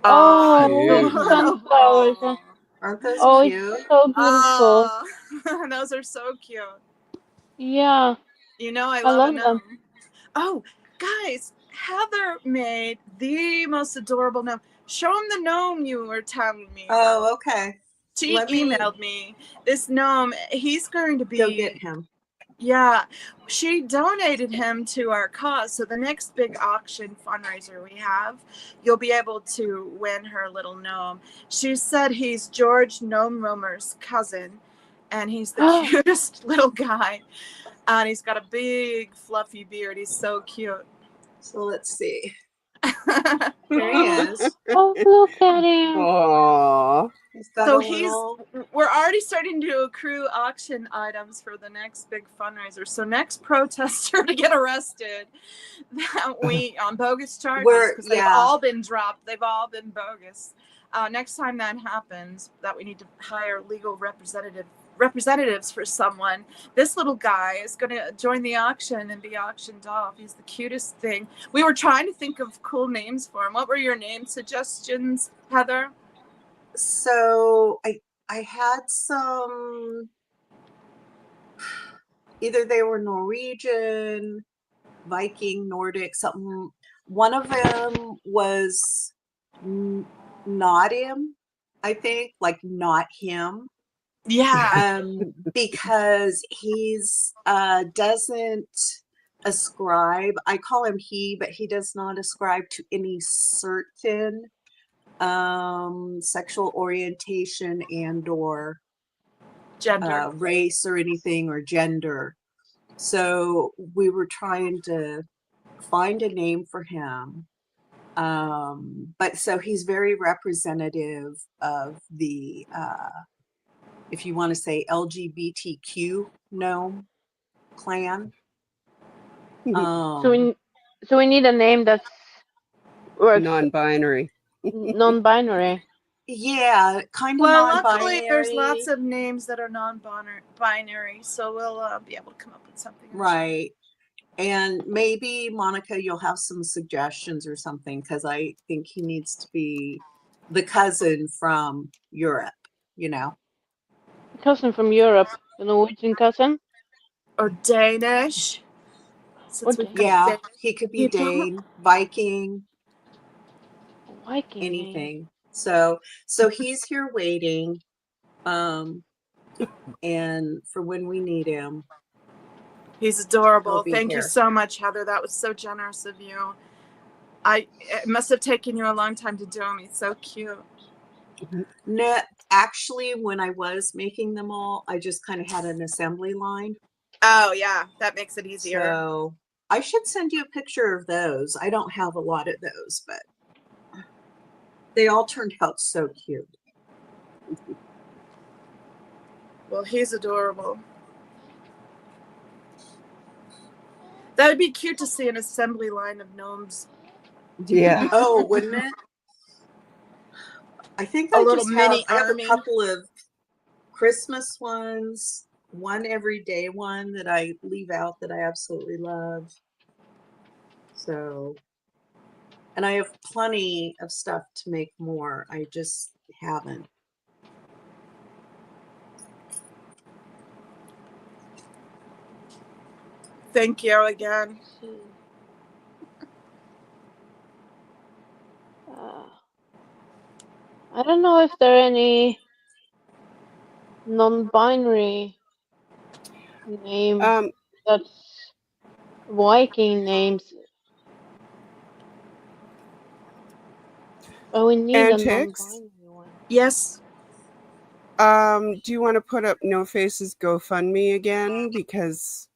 Oh, with cute. sunflowers. Aren't those Oh, it's cute? so beautiful. Oh, those are so cute. Yeah, You know, I I love a love them. gnome. Oh, guys, Heather made the most adorable gnome. Show him the gnome you were telling me about. Oh, okay. She Let me emailed me this gnome. He's going to go be, get him. yeah, she donated him to our cause. So the next big auction fundraiser we have, you'll be able to win her little gnome. She said he's George Gnome Romer's cousin, and he's the cutest little guy. And he's got a big fluffy beard. He's so cute. So let's see. There he is. Oh, look at him. Aw. He's got So a little. we're already starting to accrue auction items for the next big fundraiser. So next protester to get arrested that we on bogus charges, because they've all been dropped. They've all been bogus. Next time that happens, that we need to hire legal representatives for someone. This little guy is going to join the auction and be auctioned off. He's the cutest thing. We were trying to think of cool names for him. What were your name suggestions, Heather? So I had some, either they were Norwegian, Viking, Nordic, something. One of them was not him, I think, like not him. Yeah. Because he's doesn't ascribe, I call him he, but he does not ascribe to any certain sexual orientation and or Gender. race or anything or gender. So we were trying to find a name for him. But so he's very representative of the if you want to say LGBTQ gnome clan. So we need a name that's works Non-binary. non-binary. Yeah, kind of Well, non-binary. luckily there's lots of names that are non-binary, so we'll be able to come up with something. Right. And maybe, Monica, you'll have some suggestions or something, because I think he needs to be the cousin from Europe, you know? Cousin from Europe, the Norwegian cousin. Or Danish. Since we've got Yeah, Danish he could be people. Dane, Viking, Viking name. anything. So he's here waiting, and for when we need him. He's adorable. He'll be Thank you here. so much, Heather. That was so generous of you. It must have taken you a long time to do him. He's so cute. No, actually, when I was making them all, I just kind of had an assembly line. Oh yeah, that makes it easier. So I should send you a picture of those. I don't have a lot of those, but they all turned out so cute. Well, he's adorable. That would be cute to see an assembly line of gnomes. Yeah. Oh, wouldn't it? I think A I little just mini I have a army. couple of Christmas ones, one everyday one that I leave out that I absolutely love. So, and I have plenty of stuff to make more. I just haven't. Thank you again. I don't know if there are any non-binary name that's Viking names. Oh, we need Antics? a non-binary one. Yes. Do you want to put up No Face's GoFundMe again? Because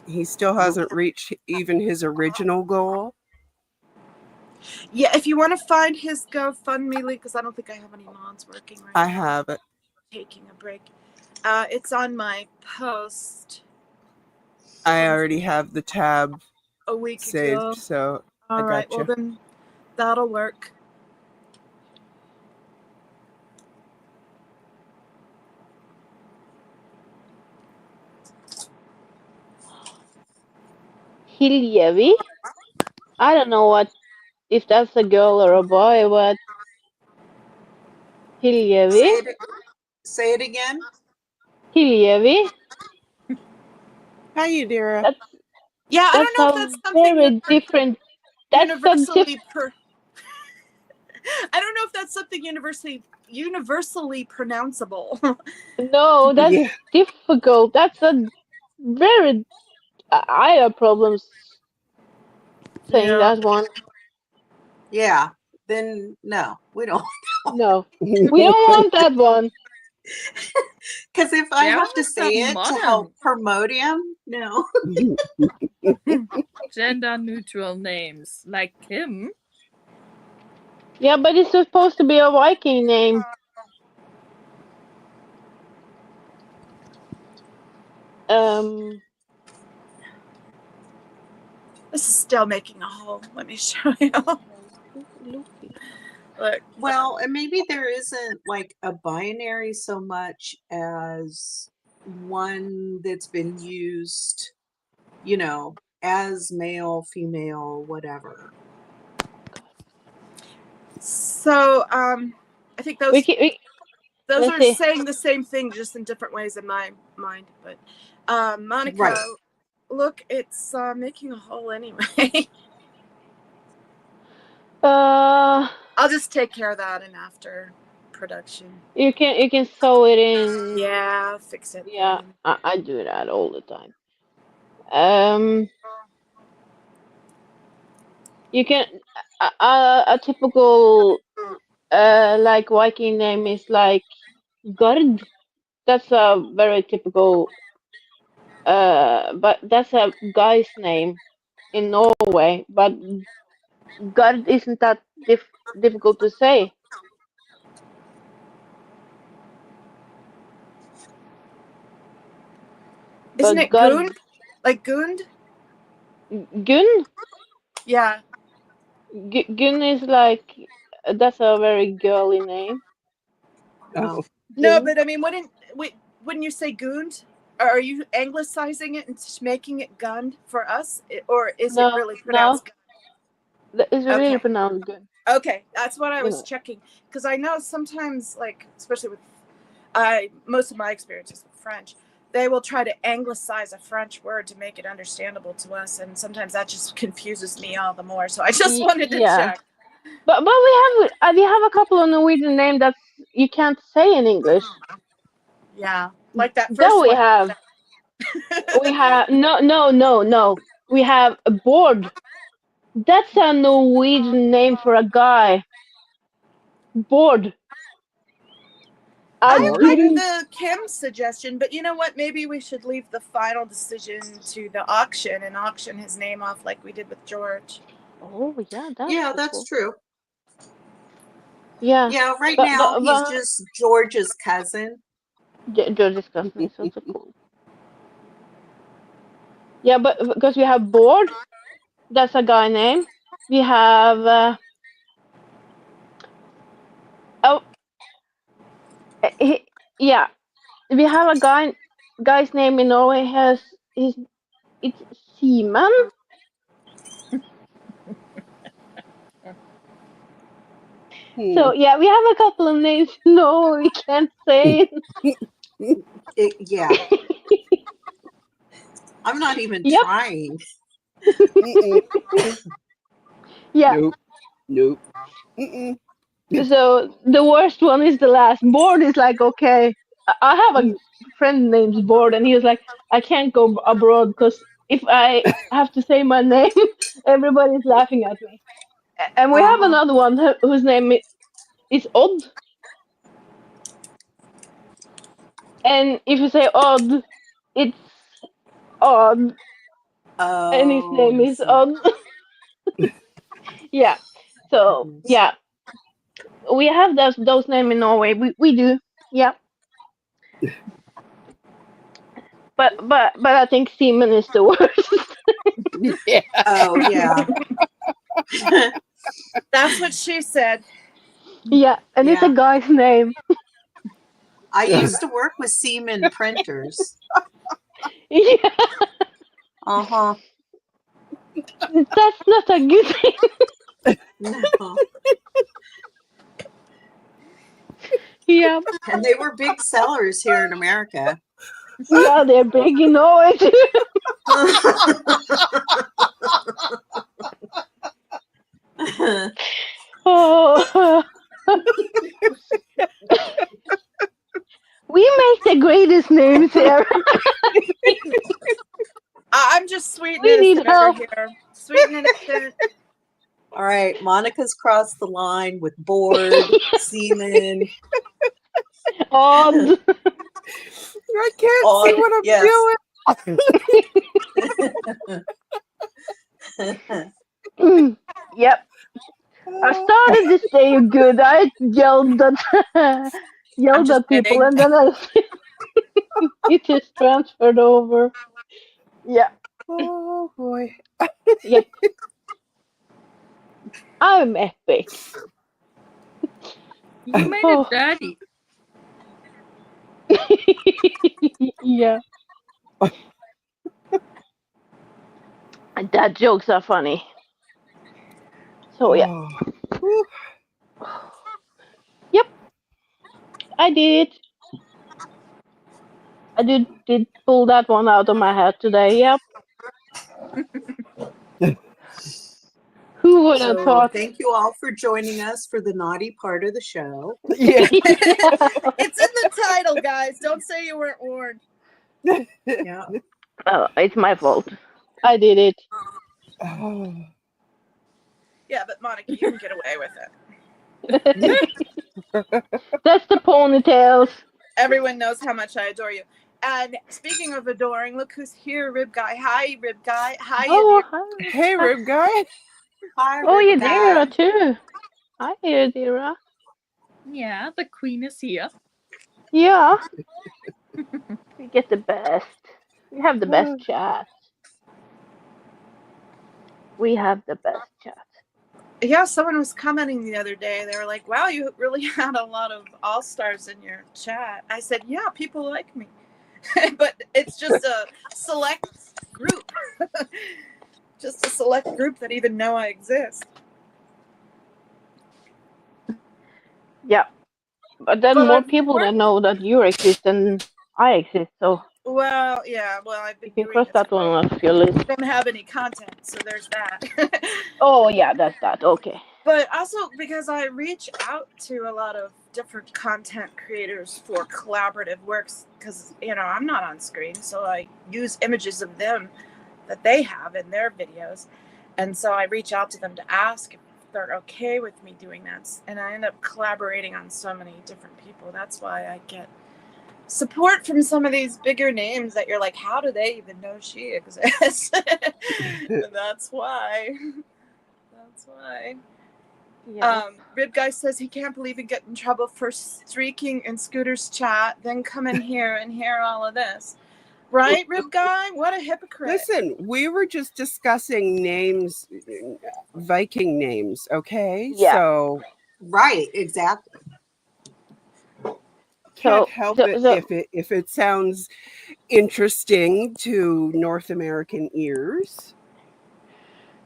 he still hasn't reached even his original goal. Yeah, if you want to find his GoFundMe link, because I don't think I have any mods working right I now. have it. Taking a break. It's on my post I already have the tab a week saved, ago. so All I right, got well you. then that'll work. Hiljevi? I don't know what if that's a girl or a boy, but Hiljevi? Say it again. Hiljevi? Hi, Yadira. That's Yeah, I don't that's know if a that's something very different. That's a universally I don't know if that's something universally pronounceable. no, that's Yeah. difficult. That's a very I have problems saying Yeah. that one. Yeah. Then no, we don't. No, we don't want that one. Because if I There have to are say some it to help modern promote him, no. gender neutral names like Kim. Yeah, but it's supposed to be a Viking name. Um, This is still making a hole. Let me show you. Luffy. Look. Well, and maybe there isn't like a binary so much as one that's been used, as male, female, whatever. So I think We, those can, we those let's are see. saying the same thing just in different ways in my mind. But Monica, Right. look, it's making a hole anyway. I'll just take care of that in after production. you can sew it in. Yeah, I'll fix it Yeah, then. I do that all the time. Um, you can a typical like Viking name is like Gard. That's a very typical but that's a guy's name in Norway. But Gard isn't that difficult to say. Isn't But it Gard Gund? Like Gund? Gun Yeah. Gun is like that's a very girly name. Oh, Oh, No, Gun. but I mean, wouldn't you say Gund? Or are you anglicizing it and just making it Gund for us, or is it No, really no, pronounced Gund? it's really Okay. pronounced Gun. Okay, that's what I You was know. checking because I know sometimes, like especially with most of my experiences with French, they will try to anglicize a French word to make it understandable to us, and sometimes that just confuses me all the more. So I just wanted to Yeah. check. But we have a couple of Norwegian names that you can't say in English. Yeah, like that That first we one. have. We have no. We have a board. That's a Norwegian name for a guy. Board. I I bored? like didn't. the Kim suggestion, but you know what? Maybe we should leave the final decision to the auction and auction his name off like we did with George. Oh yeah, that's yeah, so that's cool. true. Yeah, Yeah, right but now but he's but just George's cousin. George's cousin is also cool. Yeah, but because we have board, that's a guy name. We have oh he, yeah, we have a guy's name in Norway has his it's Seaman. So yeah, we have a couple of names. No, we can't say Yeah, it. I'm not even Yep. trying. Yeah. Nope. Nope. Mm-mm. So the worst one is the last. Board is like okay. I have a friend named Board, and he was like, I can't go abroad because if I have to say my name, everybody's laughing at me. And we have Uh-huh. another one whose name is Odd, and if you say Odd, it's odd, and his Oh, name I is see. Odd. Yeah. So Goodness. yeah, we have those names in Norway. We do. Yeah. But I think Seaman is the worst. Yeah. Oh yeah. That's what she said. Yeah, and it's a Yeah. guy's name. I used to work with Siemens printers. Yeah, Uh-huh. that's not a good thing. No. Yeah, And they were big sellers here in America. yeah, they're big in Norway too. Oh, we make the greatest names here. I'm just sweet We and need innocent over help. here. Sweet and innocent. All right, Monica's crossed the line with board, semen. Odd. I can't see Odd, what I'm yes. doing. Yep. I started this day good. I yelled at I'm just people, kidding. and then it just transferred over. Yeah. Oh boy. Yep. I'm epic. You made Oh. it dirty. Yeah. Dad jokes are funny. So yeah. Oh. Yep. I did. I did pull that one out of my head today. Yep. Who would have So thought? thank you all for joining us for the naughty part of the show. Yeah. It's in the title, guys. Don't say you weren't warned. Yeah. It's my fault. I did it. Oh. Yeah, but Monica, you can get away with it. That's the ponytails. Everyone knows how much I adore you. And speaking of adoring, look who's here, Rib Guy. Hi, Rib Guy. Hi, Oh, Yadira. hi. Hey, Rib Guy. Hi, Oh, Rib Yadira Guy. too. Hi, Yadira. Yeah, the queen is here. Yeah. We get the best. We have the best chat. We have the best chat. Yeah, someone was commenting the other day. They were like, wow, you really had a lot of all-stars in your chat. I said, yeah, people like me. But it's just a select group. Just a select group that even know I exist. Yeah. But then But more people that know that you exist than I exist, so well, yeah, well, I've been you can doing cross this that for one off your list. don't have any content, so there's that. Oh, yeah, that's that. Okay. But also because I reach out to a lot of different content creators for collaborative works because, you know, I'm not on screen, so I use images of them that they have in their videos. And so I reach out to them to ask if they're okay with me doing that. And I end up collaborating on so many different people. That's why I get support from some of these bigger names that you're like, how do they even know she exists? That's why. That's why. Yeah. Rib Guy says he can't believe he get in trouble for streaking in Scooter's chat, then come in here and hear all of this. Right, Rib Guy? What a hypocrite. Listen, we were just discussing names, Viking names, okay? Yeah. So Right, exactly. can't help it if it sounds interesting to North American ears.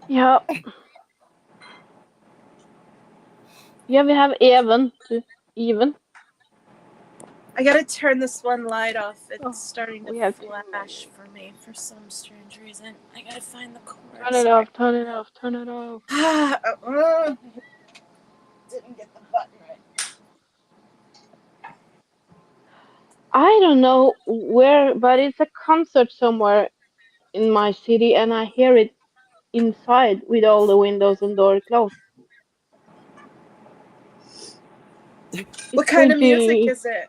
Yeah. Yeah, we have even. I gotta turn this one light off. It's starting we to have flash for me for some strange reason. I gotta find the cord. Turn it off, turn it off, turn it off. Didn't get the button right. I don't know where, but it's a concert somewhere in my city, and I hear it inside with all the windows and doors closed. What kind of music pretty- is it?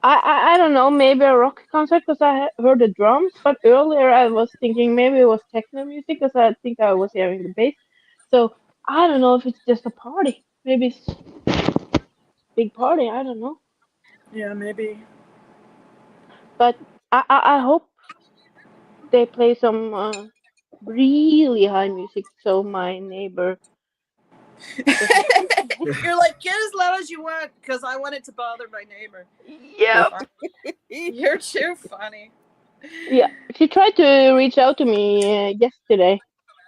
I don't know, maybe a rock concert because heard the drums, but earlier I was thinking maybe it was techno music because I think I was hearing the bass. So I don't know if it's just a party. Maybe it's big party. I don't know. Yeah, maybe. But I hope they play some really high music so my neighbor doesn't. You're like, get as loud as you want because I want it to bother my neighbor. Yep. You're too funny. Yeah. She tried to reach out to me yesterday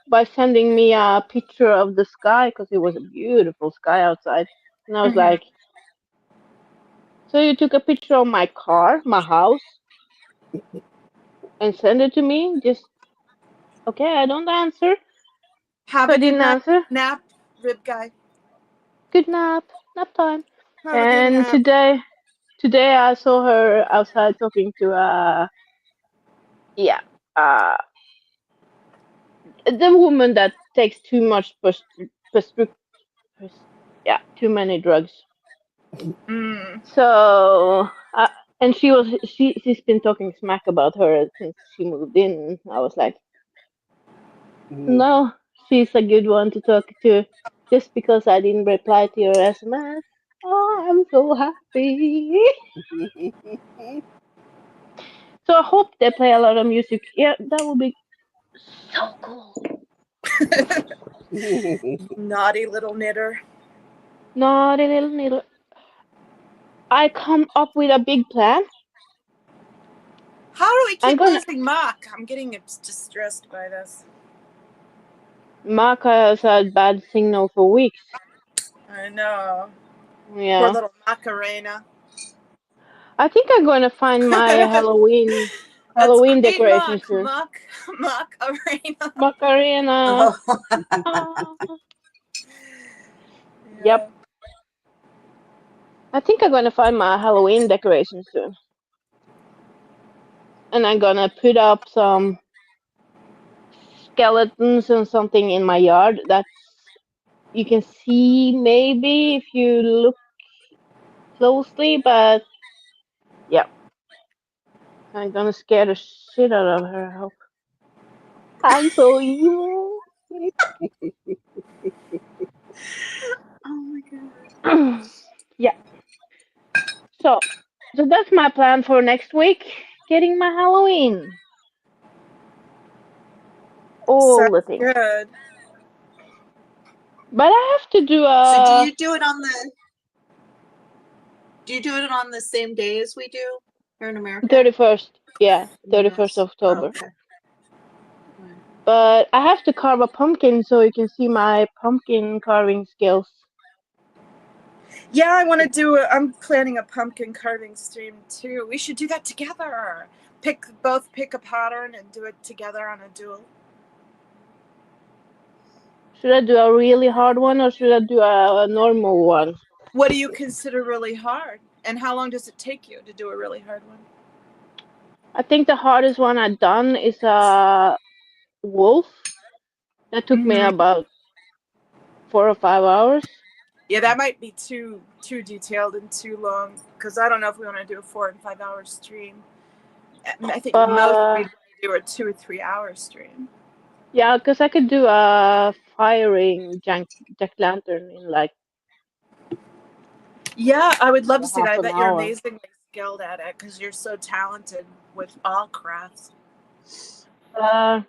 by sending me a picture of the sky because it was a beautiful sky outside. And I was Mhm. like, so you took a picture of my car, my house, and send it to me? Just okay, I don't answer. Have So I a good didn't night, answer. nap, rib guy. Good nap time. Have a good And nap. today I saw her outside talking to yeah, uh the woman that takes too much prescrip- yeah, too many drugs. Mm. So, and she's been talking smack about her since she moved in. I was like, Mm. no, she's a good one to talk to, just because I didn't reply to your SMS. Oh, I'm so happy. So I hope they play a lot of music. Yeah, that would be so cool. Naughty little knitter. Naughty little needle. I come up with a big plan. How do we I'm keep gonna. losing Mock? I'm getting distressed by this. Mark has had bad signal for weeks. I know. Poor Yeah. little Macarena. I think I'm gonna find my Halloween That's Halloween great, decoration Mock. soon. Macarena. Macarena. Oh, Ah. Yeah. Yep. I think I'm gonna find my Halloween decoration soon. And I'm gonna put up some skeletons and something in my yard that's you can see maybe if you look closely, but yeah, I'm gonna scare the shit out of her. I hope. I'm so evil. oh my God. Yeah. So that's my plan for next week. Getting my Halloween. Sounds All the things. good. But I have to do So do a you do it on the same day as we do here in America? 31st. Yeah, 31st Yes. of October. Okay. Right. But I have to carve a pumpkin so you can see my pumpkin carving skills. Yeah, I want to do. I'm planning a pumpkin carving stream too. We should do that together. Pick a pattern and do it together on a duel. Should I do a really hard one or should I do a normal one? What do you consider really hard? And how long does it take you to do a really hard one? I think the hardest one I've done is a wolf. That took me Mm-hmm. about 4 or 5 hours. Yeah, that might be too detailed and too long because I don't know if we want to do a 4 and 5 hour stream. I think most But we'd do a 2 or 3 hour stream. yeah, because I could do a firing jack lantern in like Yeah, I would love to see that. half I an bet you're hour. amazingly skilled at it because you're so talented with all crafts. Uh,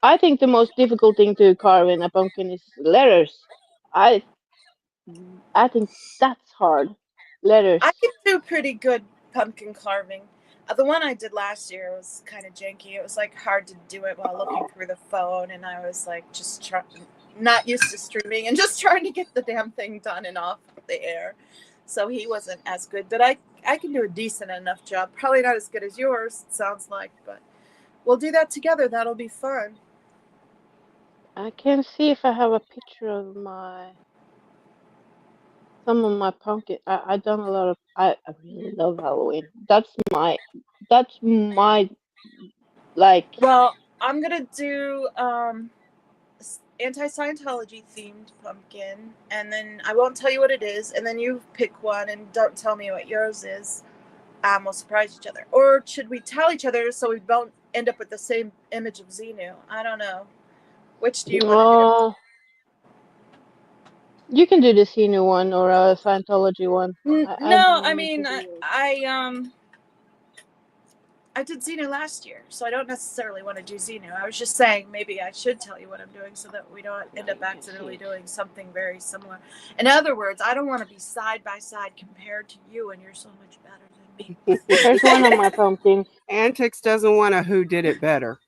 I think the most difficult thing to carve in a pumpkin is letters. I I think that's hard. I Letters. can do pretty good pumpkin carving. The one I did last year was kind of janky. It was like hard to do it while looking through the phone, and I was like not used to streaming and just trying to get the damn thing done and off the air. So he wasn't as good, but I can do a decent enough job. Probably not as good as yours, it sounds like, but we'll do that together. That'll be fun. I can see if I have a picture of my some of my pumpkin. I done a lot of. I really love Halloween. That's my like. Well, I'm gonna do anti-Scientology themed pumpkin, and then I won't tell you what it is, and then you pick one and don't tell me what yours is. we'll surprise each other? Or should we tell each other so we don't end up with the same image of Xenu? I don't know. Which do you want to do? Oh, you can do the senior one or a Scientology one. I No, don't I know what to mean, do. I did Xenu last year, so I don't necessarily want to do Xenu. I was just saying maybe I should tell you what I'm doing so that we don't end up You can accidentally see it. doing something very similar. In other words, I don't want to be side by side compared to you, and you're so much better than me. Here's one of my pumpkins. Antics doesn't want a who did it better.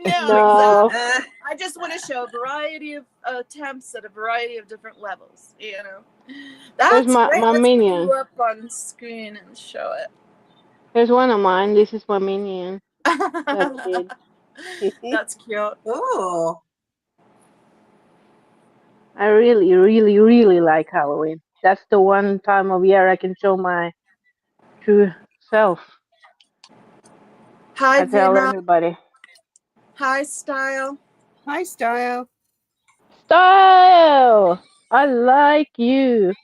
No, No. exactly. I just want to show a variety of attempts at a variety of different levels. You know, Here's that's great. my Let's put minion. you up on screen and show Here's one of mine. This is my minion. it. That kid. That's cute. Oh, I really, really, really like Halloween. That's the one time of year I can show my true self. Hi, I tell Vina. everybody. Hi, Style. Hi, Style. Style! I like you.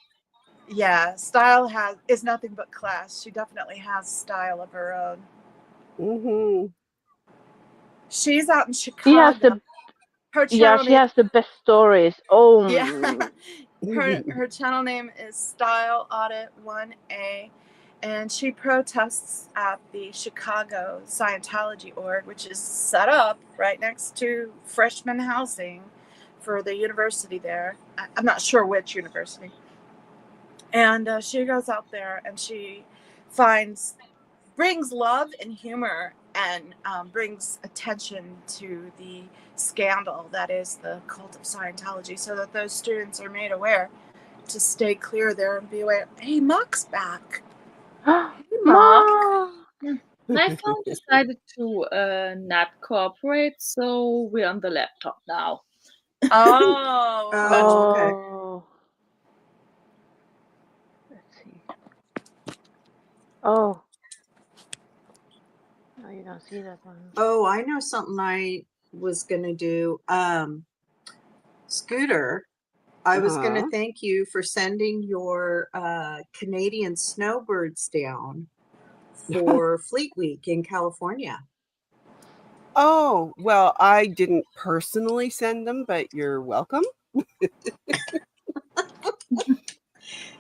Yeah, Style is nothing but class. She definitely has style of her own. Mm-hmm. She's out in She has Chicago. the Her yeah, channel she name, has the best stories. Oh, yeah, her channel name is Style Audit 1A, and she protests at the Chicago Scientology org, which is set up right next to freshman housing for the university there. I'm not sure which university. And she goes out there and she brings love and humor and brings attention to the scandal that is the cult of Scientology, so that those students are made aware to stay clear there and be aware. Hey, Mock's back. Hey, Mock. Mom. My phone decided to not cooperate, so we're on the laptop now. Oh, gotcha. okay. Oh. Let's see. Oh. No, you don't see that one. Oh, I know something I was gonna do. Scooter, I was gonna thank you for sending your Canadian snowbirds down for Fleet Week in California. Oh, well, I didn't personally send them, but you're welcome.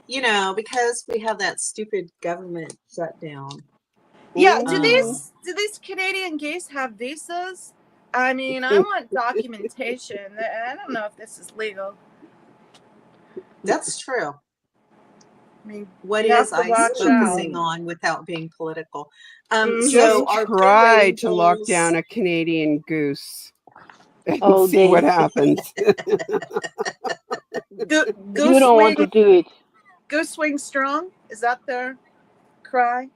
You know, because we have that stupid government shutdown. Yeah, Oh. do these Canadian geese have visas? I mean, I want documentation. I don't know if this is legal. That's true. I mean, What you have is to ICE watch focusing out. on without being political? Mhm. So Just our try to lock Rangers- down a Canadian goose and Oh, see what they- happens. Goose You don't want to wing, do it. goose wing strong. Is that their cry?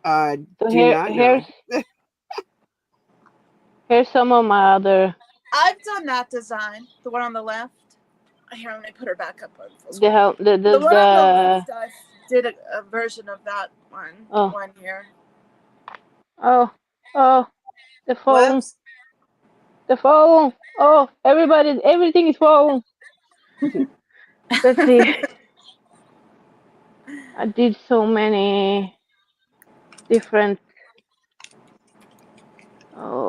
So Do not know. here's some of my other. I've done that design. The one on the left. Here, let me put her back up on full screen. The The one on the left, I did a version of that one Oh. 1 year. Oh, the phone, Whoops. the phone. Oh, everything is phone. Let's see. I did so many different. Oh,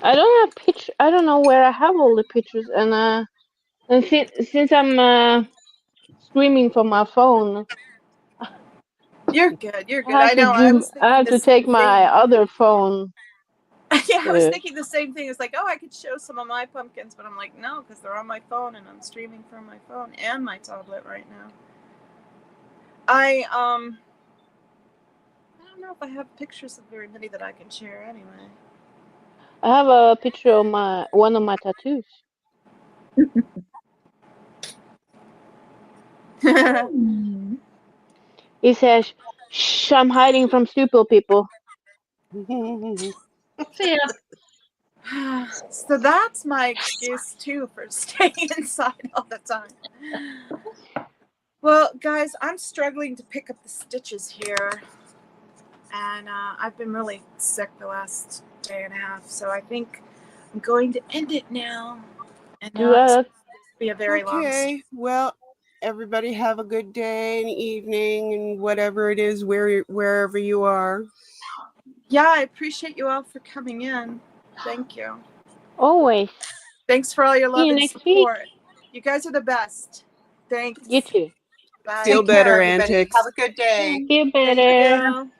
I don't have picture. I don't know where I have all the pictures, and since I'm streaming from my phone, You're good. You're good. I I have to know. I do. was I thinking have the to same take my thing. other phone. Yeah, I was thinking the same thing. It's like, oh, I could show some of my pumpkins, but I'm like, no, because they're on my phone and I'm streaming from my phone and my tablet right now. I don't know if I have pictures of very many that I can share anyway. I have a picture of one of my tattoos. It says, "Shh, I'm hiding from stupid people." Fair. So that's my excuse too for staying inside all the time. Well, guys, I'm struggling to pick up the stitches here, and I've been really sick the last day and a half, so I think I'm going to end it now. And Do not that. be a very long story. Okay, well, everybody have a good day and evening and whatever it is wherever you are. Yeah, I appreciate you all for coming in. Thank you. Always. Thanks for all your See love you and next week. support. You guys are the best. Thanks. You too. Bye. Feel Take care, better, everybody. Have Antics. a good day. Feel Thank better. you.